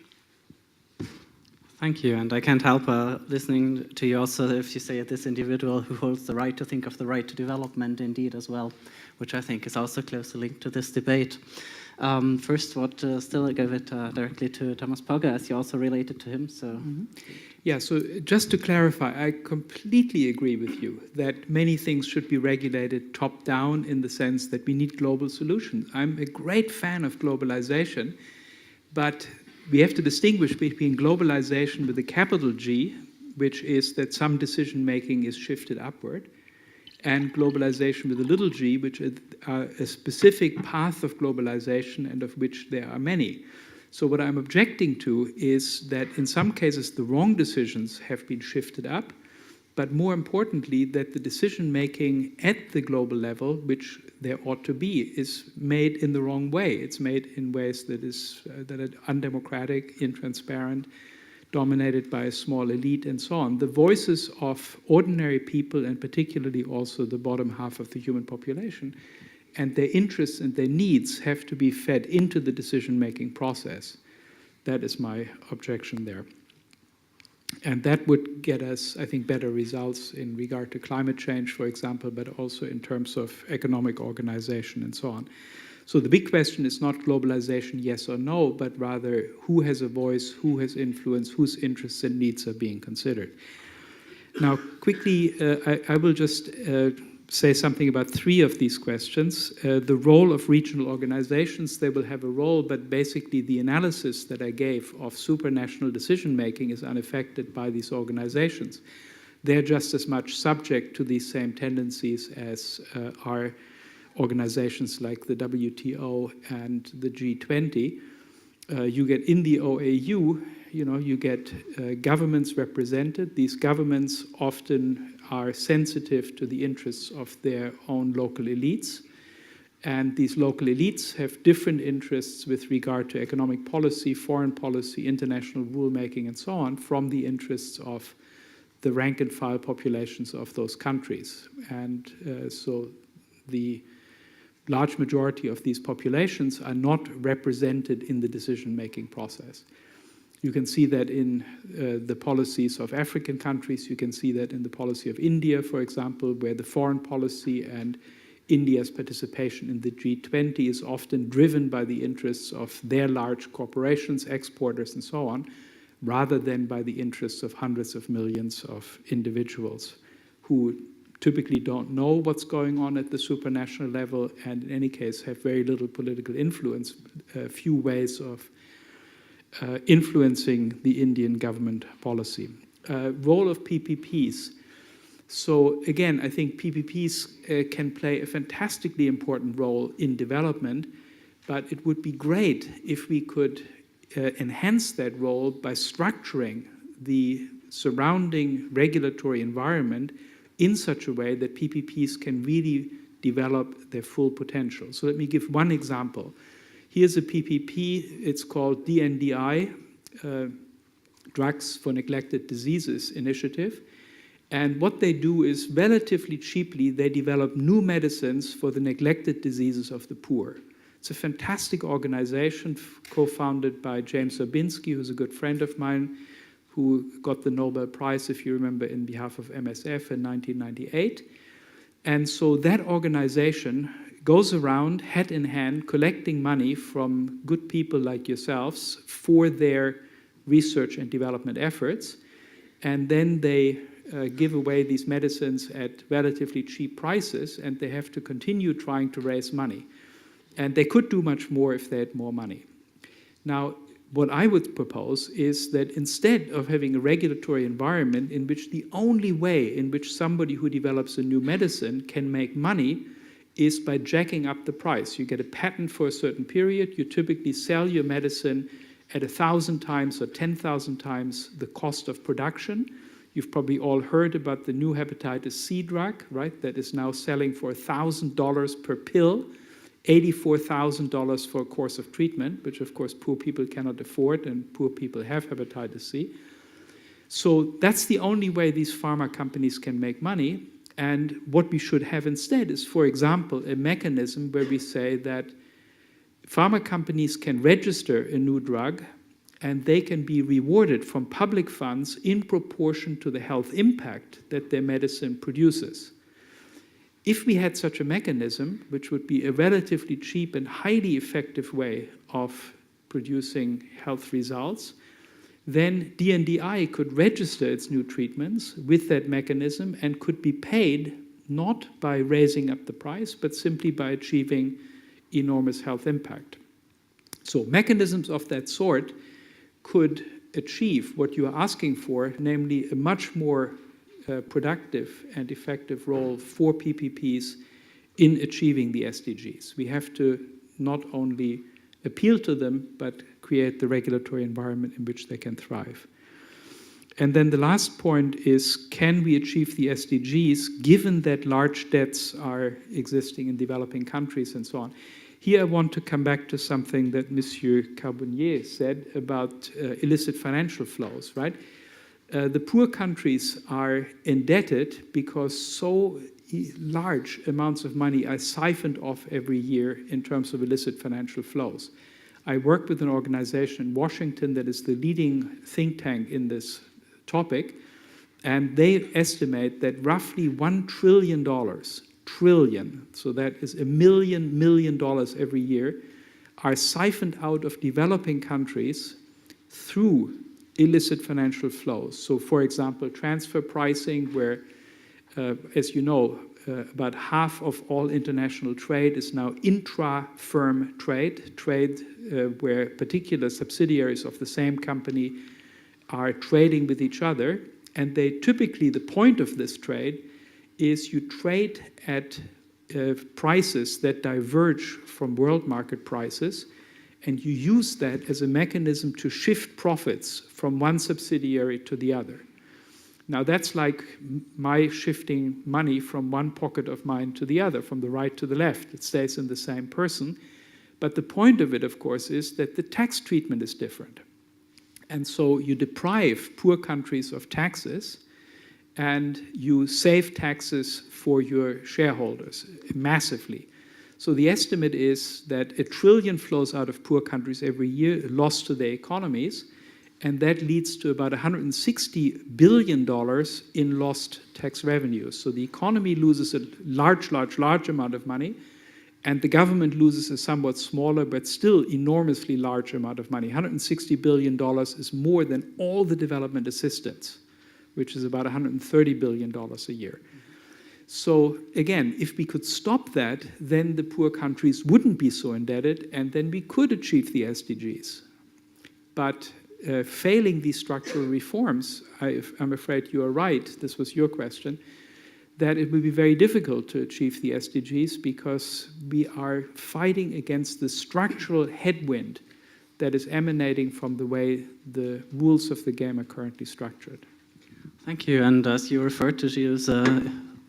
Thank you, and I can't help listening to you also if you say this individual who holds the right to think of the right to development indeed as well, which I think is also closely linked to this debate. First, still give it directly to Thomas Pogge, as you also related to him. So, Yeah, so just to clarify, I completely agree with you that many things should be regulated top-down in the sense that we need global solutions. I'm a great fan of globalization, but we have to distinguish between globalization with a capital G, which is that some decision-making is shifted upward, and globalization with a little g, which is a specific path of globalization and of which there are many. So what I'm objecting to is that in some cases the wrong decisions have been shifted up, but more importantly that the decision-making at the global level, which there ought to be, is made in the wrong way. It's made in ways that are undemocratic, intransparent, dominated by a small elite, and so on. The voices of ordinary people, and particularly also the bottom half of the human population, and their interests and their needs have to be fed into the decision-making process. That is my objection there. And that would get us, I think, better results in regard to climate change, for example, but also in terms of economic organization and so on. So the big question is not globalization, yes or no, but rather who has a voice, who has influence, whose interests and needs are being considered. Now, quickly, I will just say something about three of these questions. The role of regional organizations, they will have a role, but basically the analysis that I gave of supranational decision-making is unaffected by these organizations. They're just as much subject to these same tendencies as are organizations like the WTO and the G20. You get in the OAU, you get governments represented. These governments often are sensitive to the interests of their own local elites. And these local elites have different interests with regard to economic policy, foreign policy, international rulemaking, and so on, from the interests of the rank and file populations of those countries. And so the large majority of these populations are not represented in the decision-making process. You can see that in the policies of African countries. You can see that in the policy of India, for example, where the foreign policy and India's participation in the G20 is often driven by the interests of their large corporations, exporters, and so on, rather than by the interests of hundreds of millions of individuals who typically don't know what's going on at the supranational level and in any case have very little political influence, few ways of influencing the Indian government policy. Role of PPPs. So again, I think PPPs can play a fantastically important role in development, but it would be great if we could enhance that role by structuring the surrounding regulatory environment in such a way that PPPs can really develop their full potential. So let me give one example. Here's a PPP, it's called DNDI, Drugs for Neglected Diseases Initiative. And what they do is relatively cheaply, they develop new medicines for the neglected diseases of the poor. It's a fantastic organization co-founded by James Orbinski, who's a good friend of mine, who got the Nobel Prize, if you remember, in behalf of MSF in 1998. And so that organization goes around, hat in hand, collecting money from good people like yourselves for their research and development efforts. And then they give away these medicines at relatively cheap prices, and they have to continue trying to raise money. And they could do much more if they had more money. Now, what I would propose is that instead of having a regulatory environment in which the only way in which somebody who develops a new medicine can make money is by jacking up the price. You get a patent for a certain period, you typically sell your medicine at 1,000 times or 10,000 times the cost of production. You've probably all heard about the new hepatitis C drug, right, that is now selling for $1,000 per pill, $84,000 for a course of treatment, which of course poor people cannot afford, and poor people have hepatitis C. So that's the only way these pharma companies can make money. And what we should have instead is, for example, a mechanism where we say that pharma companies can register a new drug and they can be rewarded from public funds in proportion to the health impact that their medicine produces. If we had such a mechanism, which would be a relatively cheap and highly effective way of producing health results, then DNDI could register its new treatments with that mechanism and could be paid not by raising up the price, but simply by achieving enormous health impact. So mechanisms of that sort could achieve what you are asking for, namely a much more productive and effective role for PPPs in achieving the SDGs. We have to not only appeal to them, but create the regulatory environment in which they can thrive. And then the last point is, can we achieve the SDGs given that large debts are existing in developing countries and so on? Here I want to come back to something that Monsieur Carbonnier said about illicit financial flows, right? The poor countries are indebted because so large amounts of money are siphoned off every year in terms of illicit financial flows. I work with an organization in Washington that is the leading think tank in this topic, and they estimate that roughly $1 trillion, so that is $1 million every year, are siphoned out of developing countries through illicit financial flows. So, for example, transfer pricing, where, as you know, about half of all international trade is now intra-firm trade where particular subsidiaries of the same company are trading with each other. And they typically, the point of this trade is you trade at prices that diverge from world market prices, and you use that as a mechanism to shift profits from one subsidiary to the other. Now that's like my shifting money from one pocket of mine to the other, from the right to the left. It stays in the same person. But the point of it, of course, is that the tax treatment is different. And so you deprive poor countries of taxes, and you save taxes for your shareholders massively. So the estimate is that $1 trillion flows out of poor countries every year, lost to their economies, and that leads to about $160 billion in lost tax revenues. So the economy loses a large amount of money, and the government loses a somewhat smaller but still enormously large amount of money. $160 billion is more than all the development assistance, which is about $130 billion a year. So again, if we could stop that, then the poor countries wouldn't be so indebted, and then we could achieve the SDGs. But failing these structural reforms, I'm afraid you are right, this was your question, that it will be very difficult to achieve the SDGs because we are fighting against the structural headwind that is emanating from the way the rules of the game are currently structured. Thank you. And as you referred to Gilles'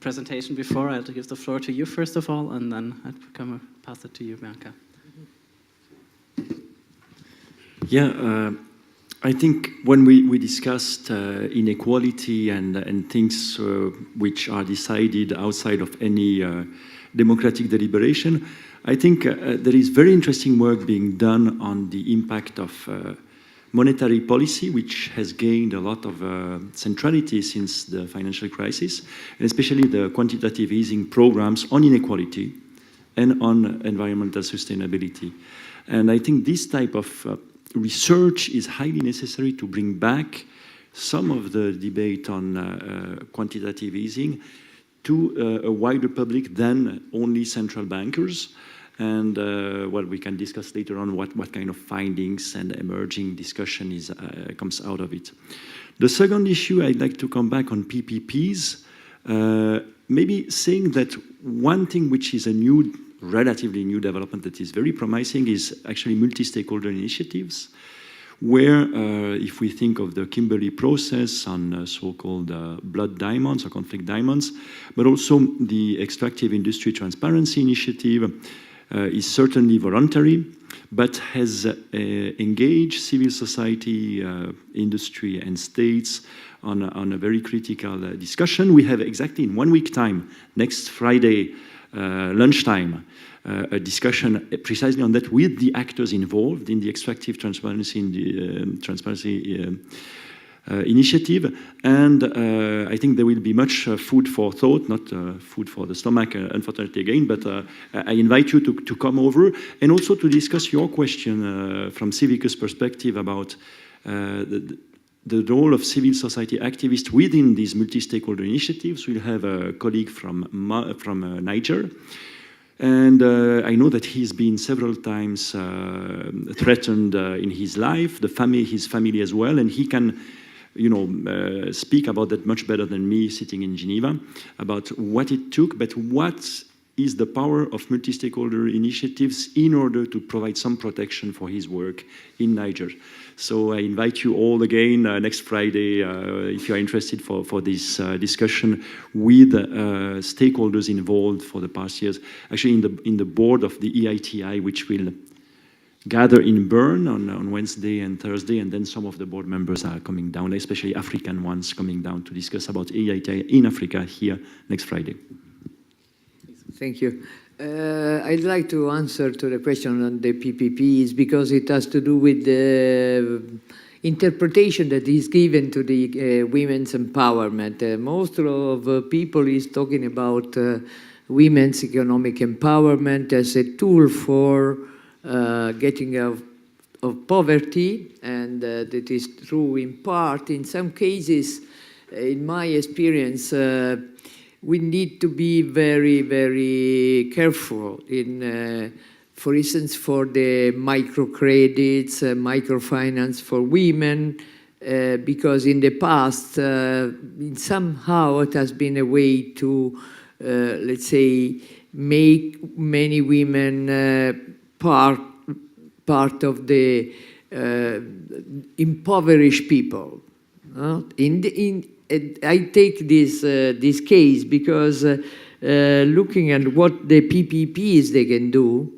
presentation before, I'll give the floor to you first of all, and then I'll pass it to you, Bianca. Yeah, I think when we discussed inequality and things which are decided outside of any democratic deliberation, I think there is very interesting work being done on the impact of monetary policy, which has gained a lot of centrality since the financial crisis, and especially the quantitative easing programs on inequality and on environmental sustainability. And I think this type of research is highly necessary to bring back some of the debate on quantitative easing to a wider public than only central bankers. And well, we can discuss later on what kind of findings and emerging discussion comes out of it. The second issue, I'd like to come back on PPPs, maybe saying that one thing which is a relatively new development that is very promising is actually multi-stakeholder initiatives, where if we think of the Kimberley process on so-called blood diamonds or conflict diamonds, but also the extractive industry transparency initiative is certainly voluntary, but has engaged civil society, industry and states on a very critical discussion. We have exactly in 1 week time, next Friday, lunchtime, a discussion precisely on that with the actors involved in the extractive transparency initiative. And I think there will be much food for thought, not food for the stomach, unfortunately again, but I invite you to come over and also to discuss your question from Civicus' perspective about the role of civil society activists within these multi-stakeholder initiatives. We'll have a colleague from Niger. And I know that he's been several times threatened in his life, his family as well, and he can speak about that much better than me sitting in Geneva, about what it took, but what is the power of multi-stakeholder initiatives in order to provide some protection for his work in Niger. So I invite you all again next Friday, if you are interested, for this discussion with stakeholders involved for the past years, actually in the board of the EITI, which will gather in Bern on Wednesday and Thursday, and then some of the board members are coming down, especially African ones coming down to discuss about EITI in Africa here next Friday. Thank you. I'd like to answer to the question on the PPPs because it has to do with the interpretation that is given to the women's empowerment. Most of people is talking about women's economic empowerment as a tool for getting of poverty, and that is true in part. In some cases, in my experience, we need to be very, very careful in, for instance, for the microcredits, microfinance for women, because in the past, somehow it has been a way to, let's say, make many women part of the impoverished people. I take this case because looking at what the PPPs they can do,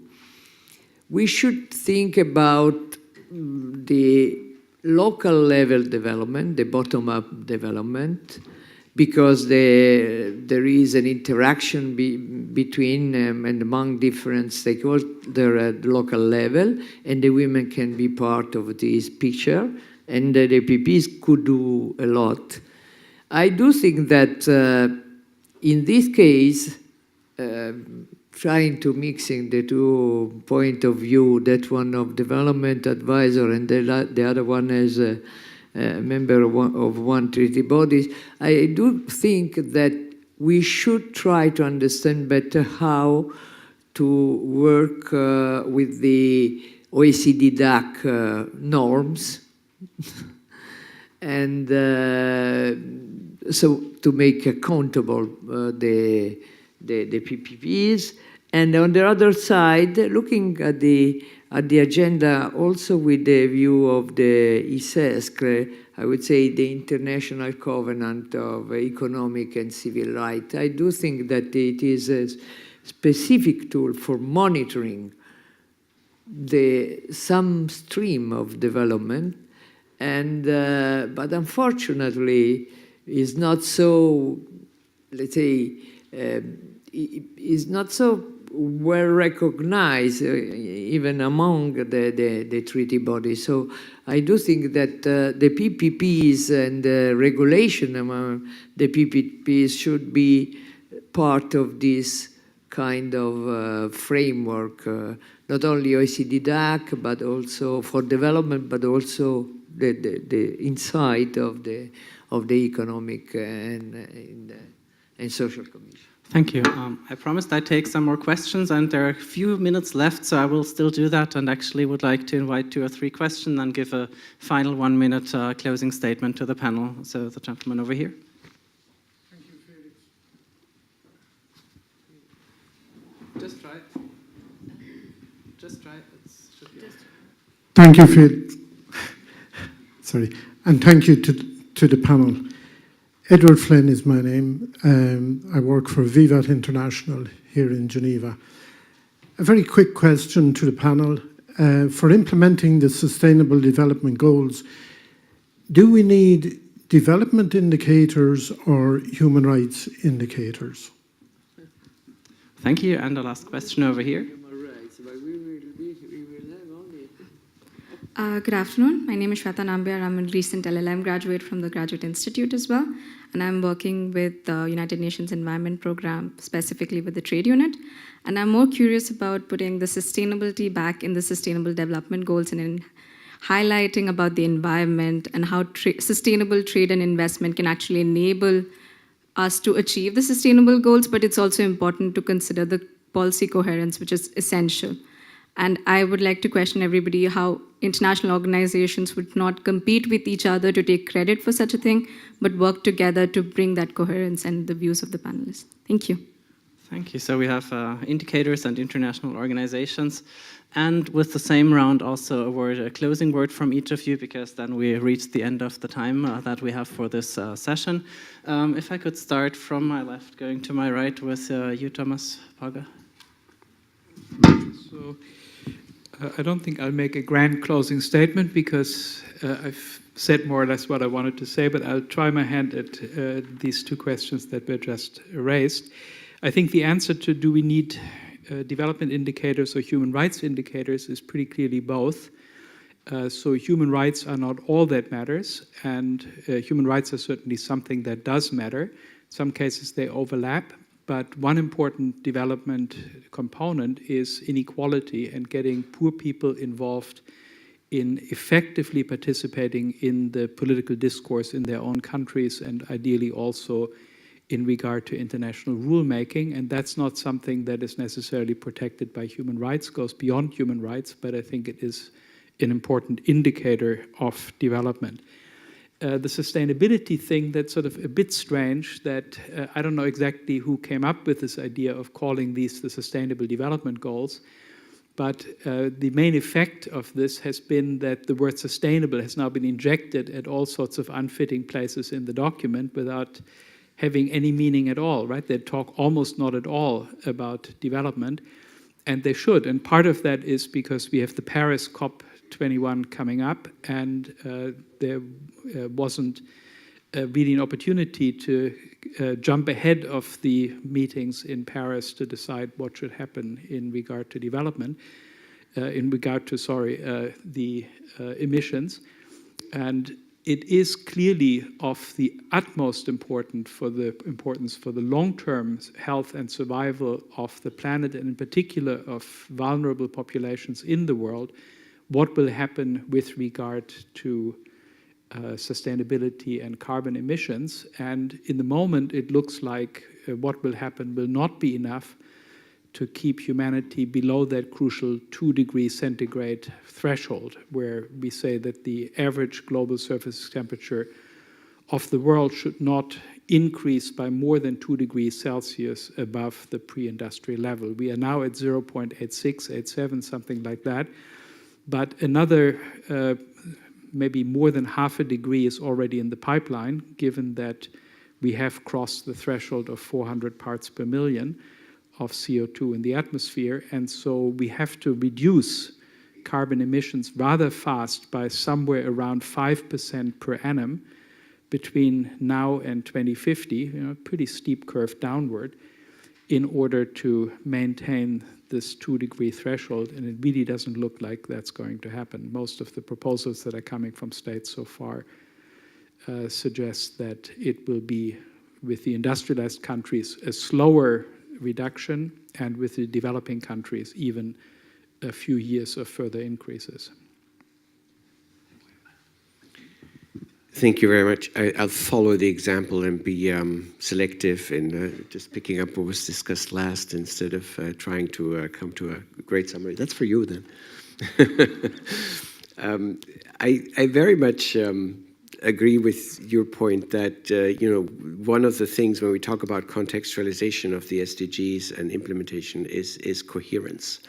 we should think about the local level development, the bottom-up development, because there is an interaction between and among different stakeholders at local level, and the women can be part of this picture, and the PPPs could do a lot. I do think that in this case, trying to mixing the two point of view, that one of development advisor and the other one as a member of one treaty bodies, I do think that we should try to understand better how to work with the OECD DAC norms and so to make accountable the PPPs. And on the other side, looking at the agenda also with the view of the ISESC, I would say the International Covenant of Economic and Civil Rights, I do think that it is a specific tool for monitoring some stream of development, and but unfortunately is not so, let's say, is not so well recognized even among the treaty bodies. So I do think that the PPPs and the regulation among the PPPs should be part of this kind of framework, not only OECD DAC, but also for development, but also the inside of the Economic and Social Commission. Thank you. I promised I'd take some more questions, and there are a few minutes left, so I will still do that, and actually would like to invite 2 or 3 questions and give a final 1-minute closing statement to the panel. So the gentleman over here. Thank you, Felix. Just try it. Just try it. Thank you, Felix. Sorry. And thank you to the panel. Edward Flynn is my name. I work for Vivat International here in Geneva. A very quick question to the panel. For implementing the Sustainable Development Goals, do we need development indicators or human rights indicators? Thank you. And the last question over here. Good afternoon. My name is Shweta Nambiar. I'm a recent LLM graduate from the Graduate Institute as well, and I'm working with the United Nations Environment Program, specifically with the trade unit. And I'm more curious about putting the sustainability back in the Sustainable Development Goals and in highlighting about the environment and how sustainable trade and investment can actually enable us to achieve the sustainable goals, but it's also important to consider the policy coherence, which is essential. And I would like to question everybody how international organizations would not compete with each other to take credit for such a thing, but work together to bring that coherence and the views of the panelists. Thank you. Thank you. So we have indicators and international organizations. And with the same round, also a closing word from each of you, because then we reach the end of the time that we have for this session. If I could start from my left, going to my right with you, Thomas Paga. So, I don't think I'll make a grand closing statement because I've said more or less what I wanted to say, but I'll try my hand at these 2 questions that were just raised. I think the answer to do we need development indicators or human rights indicators is pretty clearly both. So human rights are not all that matters, and human rights are certainly something that does matter. In some cases they overlap. But one important development component is inequality and getting poor people involved in effectively participating in the political discourse in their own countries, and ideally also in regard to international rulemaking. And that's not something that is necessarily protected by human rights, goes beyond human rights, but I think it is an important indicator of development. The sustainability thing, that's sort of a bit strange, that I don't know exactly who came up with this idea of calling these the Sustainable Development Goals, but the main effect of this has been that the word sustainable has now been injected at all sorts of unfitting places in the document without having any meaning at all, right? They talk almost not at all about development, and they should. And part of that is because we have the Paris COP21 coming up, and there wasn't really an opportunity to jump ahead of the meetings in Paris to decide what should happen in regard to development, the emissions. And it is clearly of the utmost importance for the long-term health and survival of the planet, and in particular of vulnerable populations in the world, what will happen with regard to sustainability and carbon emissions. And in the moment, it looks like what will happen will not be enough to keep humanity below that crucial 2 degrees centigrade threshold, where we say that the average global surface temperature of the world should not increase by more than 2 degrees Celsius above the pre-industrial level. We are now at 0.86, 87, something like that. But another maybe more than half a degree is already in the pipeline, given that we have crossed the threshold of 400 parts per million of CO2 in the atmosphere. And so we have to reduce carbon emissions rather fast by somewhere around 5% per annum between now and 2050, pretty steep curve downward, in order to maintain this 2 degree threshold, and it really doesn't look like that's going to happen. Most of the proposals that are coming from states so far suggest that it will be, with the industrialized countries, a slower reduction, and with the developing countries, even a few years of further increases. Thank you very much. I'll follow the example and be selective in just picking up what was discussed last instead of trying to come to a great summary. That's for you then. I very much agree with your point that one of the things when we talk about contextualization of the SDGs and implementation is coherence.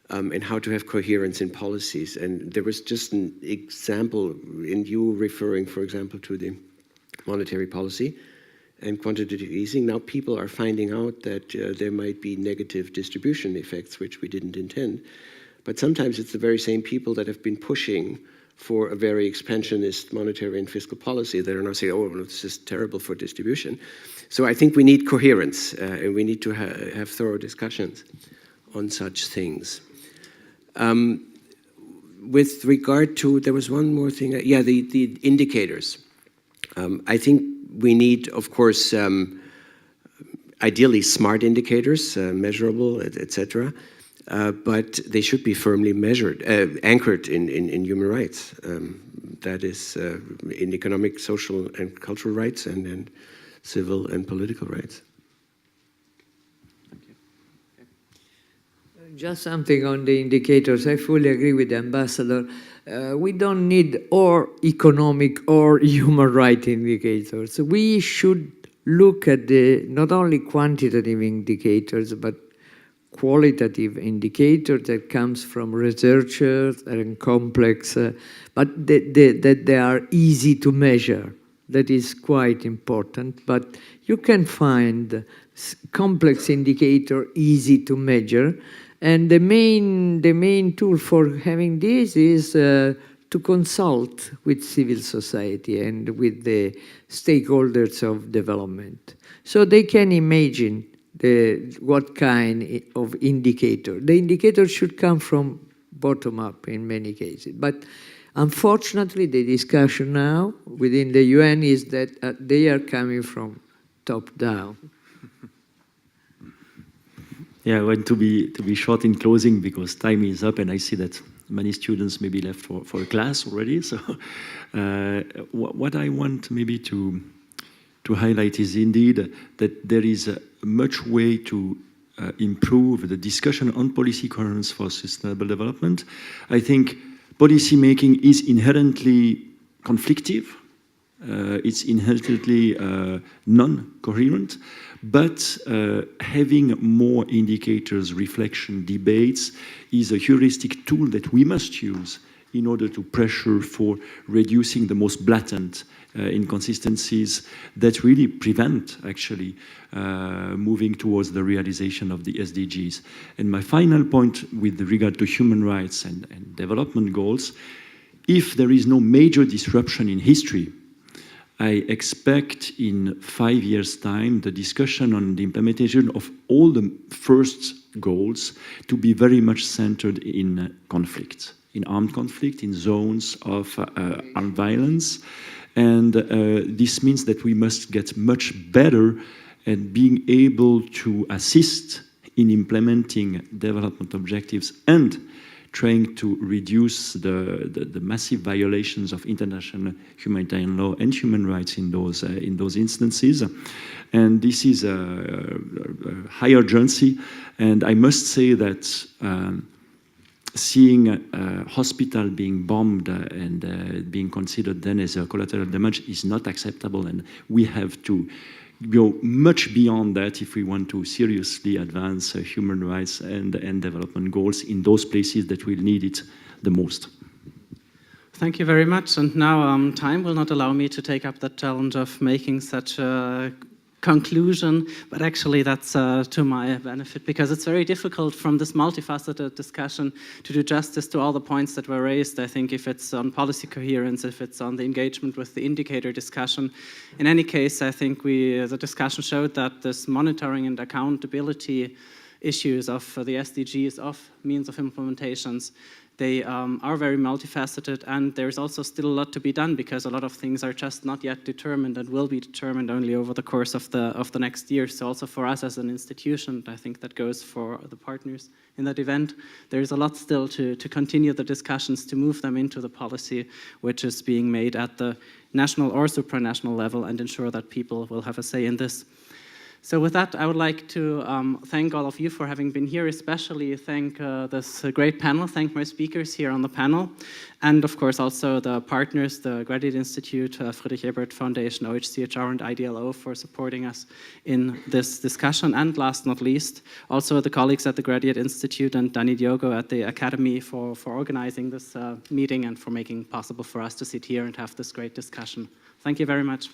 And how to have coherence in policies. And there was just an example in you referring, for example, to the monetary policy and quantitative easing. Now people are finding out that there might be negative distribution effects, which we didn't intend. But sometimes it's the very same people that have been pushing for a very expansionist monetary and fiscal policy that are now saying, oh, no, this is terrible for distribution. So I think we need coherence and we need to have thorough discussions on such things. With regard to, there was one more thing, the indicators. I think we need, of course, ideally smart indicators, measurable, etc. But they should be firmly measured, anchored in human rights. That is in economic, social, and cultural rights, and in civil and political rights. Just something on the indicators. I fully agree with the ambassador. We don't need or economic or human rights indicators. We should look at the not only quantitative indicators, but qualitative indicators that comes from researchers and complex, but that they are easy to measure. That is quite important. But you can find complex indicator easy to measure. And the main tool for having this is to consult with civil society and with the stakeholders of development. So they can imagine what kind of indicator. The indicator should come from bottom up in many cases. But unfortunately, the discussion now within the UN is that they are coming from top down. Yeah, I want to be short in closing because time is up, and I see that many students maybe left for a class already. So what I want maybe to highlight is indeed that there is much way to improve the discussion on policy coherence for sustainable development. I think policy making is inherently conflictive. It's inherently non-coherent, but having more indicators, reflection, debates is a heuristic tool that we must use in order to pressure for reducing the most blatant inconsistencies that really prevent actually moving towards the realization of the SDGs. And my final point with regard to human rights and development goals, if there is no major disruption in history, I expect in 5 years' time the discussion on the implementation of all the first goals to be very much centered in conflict, in armed conflict, in zones of armed violence. And this means that we must get much better at being able to assist in implementing development objectives and trying to reduce the massive violations of international humanitarian law and human rights in those instances. And this is a high urgency. And I must say that seeing a hospital being bombed and being considered then as a collateral damage is not acceptable, and we have to go much beyond that if we want to seriously advance human rights and development goals in those places that will need it the most. Thank you very much. And now time will not allow me to take up the challenge of making such a conclusion, but actually that's to my benefit, because it's very difficult from this multifaceted discussion to do justice to all the points that were raised. I think if it's on policy coherence, if it's on the engagement with the indicator discussion. In any case, I think the discussion showed that this monitoring and accountability issues of the SDGs, of means of implementations, they are very multifaceted, and there's also still a lot to be done because a lot of things are just not yet determined and will be determined only over the course of the next year. So also for us as an institution, I think that goes for the partners in that event, there's a lot still to continue the discussions, to move them into the policy which is being made at the national or supranational level and ensure that people will have a say in this. So with that, I would like to thank all of you for having been here, especially thank this great panel, thank my speakers here on the panel, and of course also the partners, the Graduate Institute, Friedrich Ebert Foundation, OHCHR, and IDLO for supporting us in this discussion. And last not least, also the colleagues at the Graduate Institute and Dani Diogo at the Academy for organizing this meeting and for making it possible for us to sit here and have this great discussion. Thank you very much.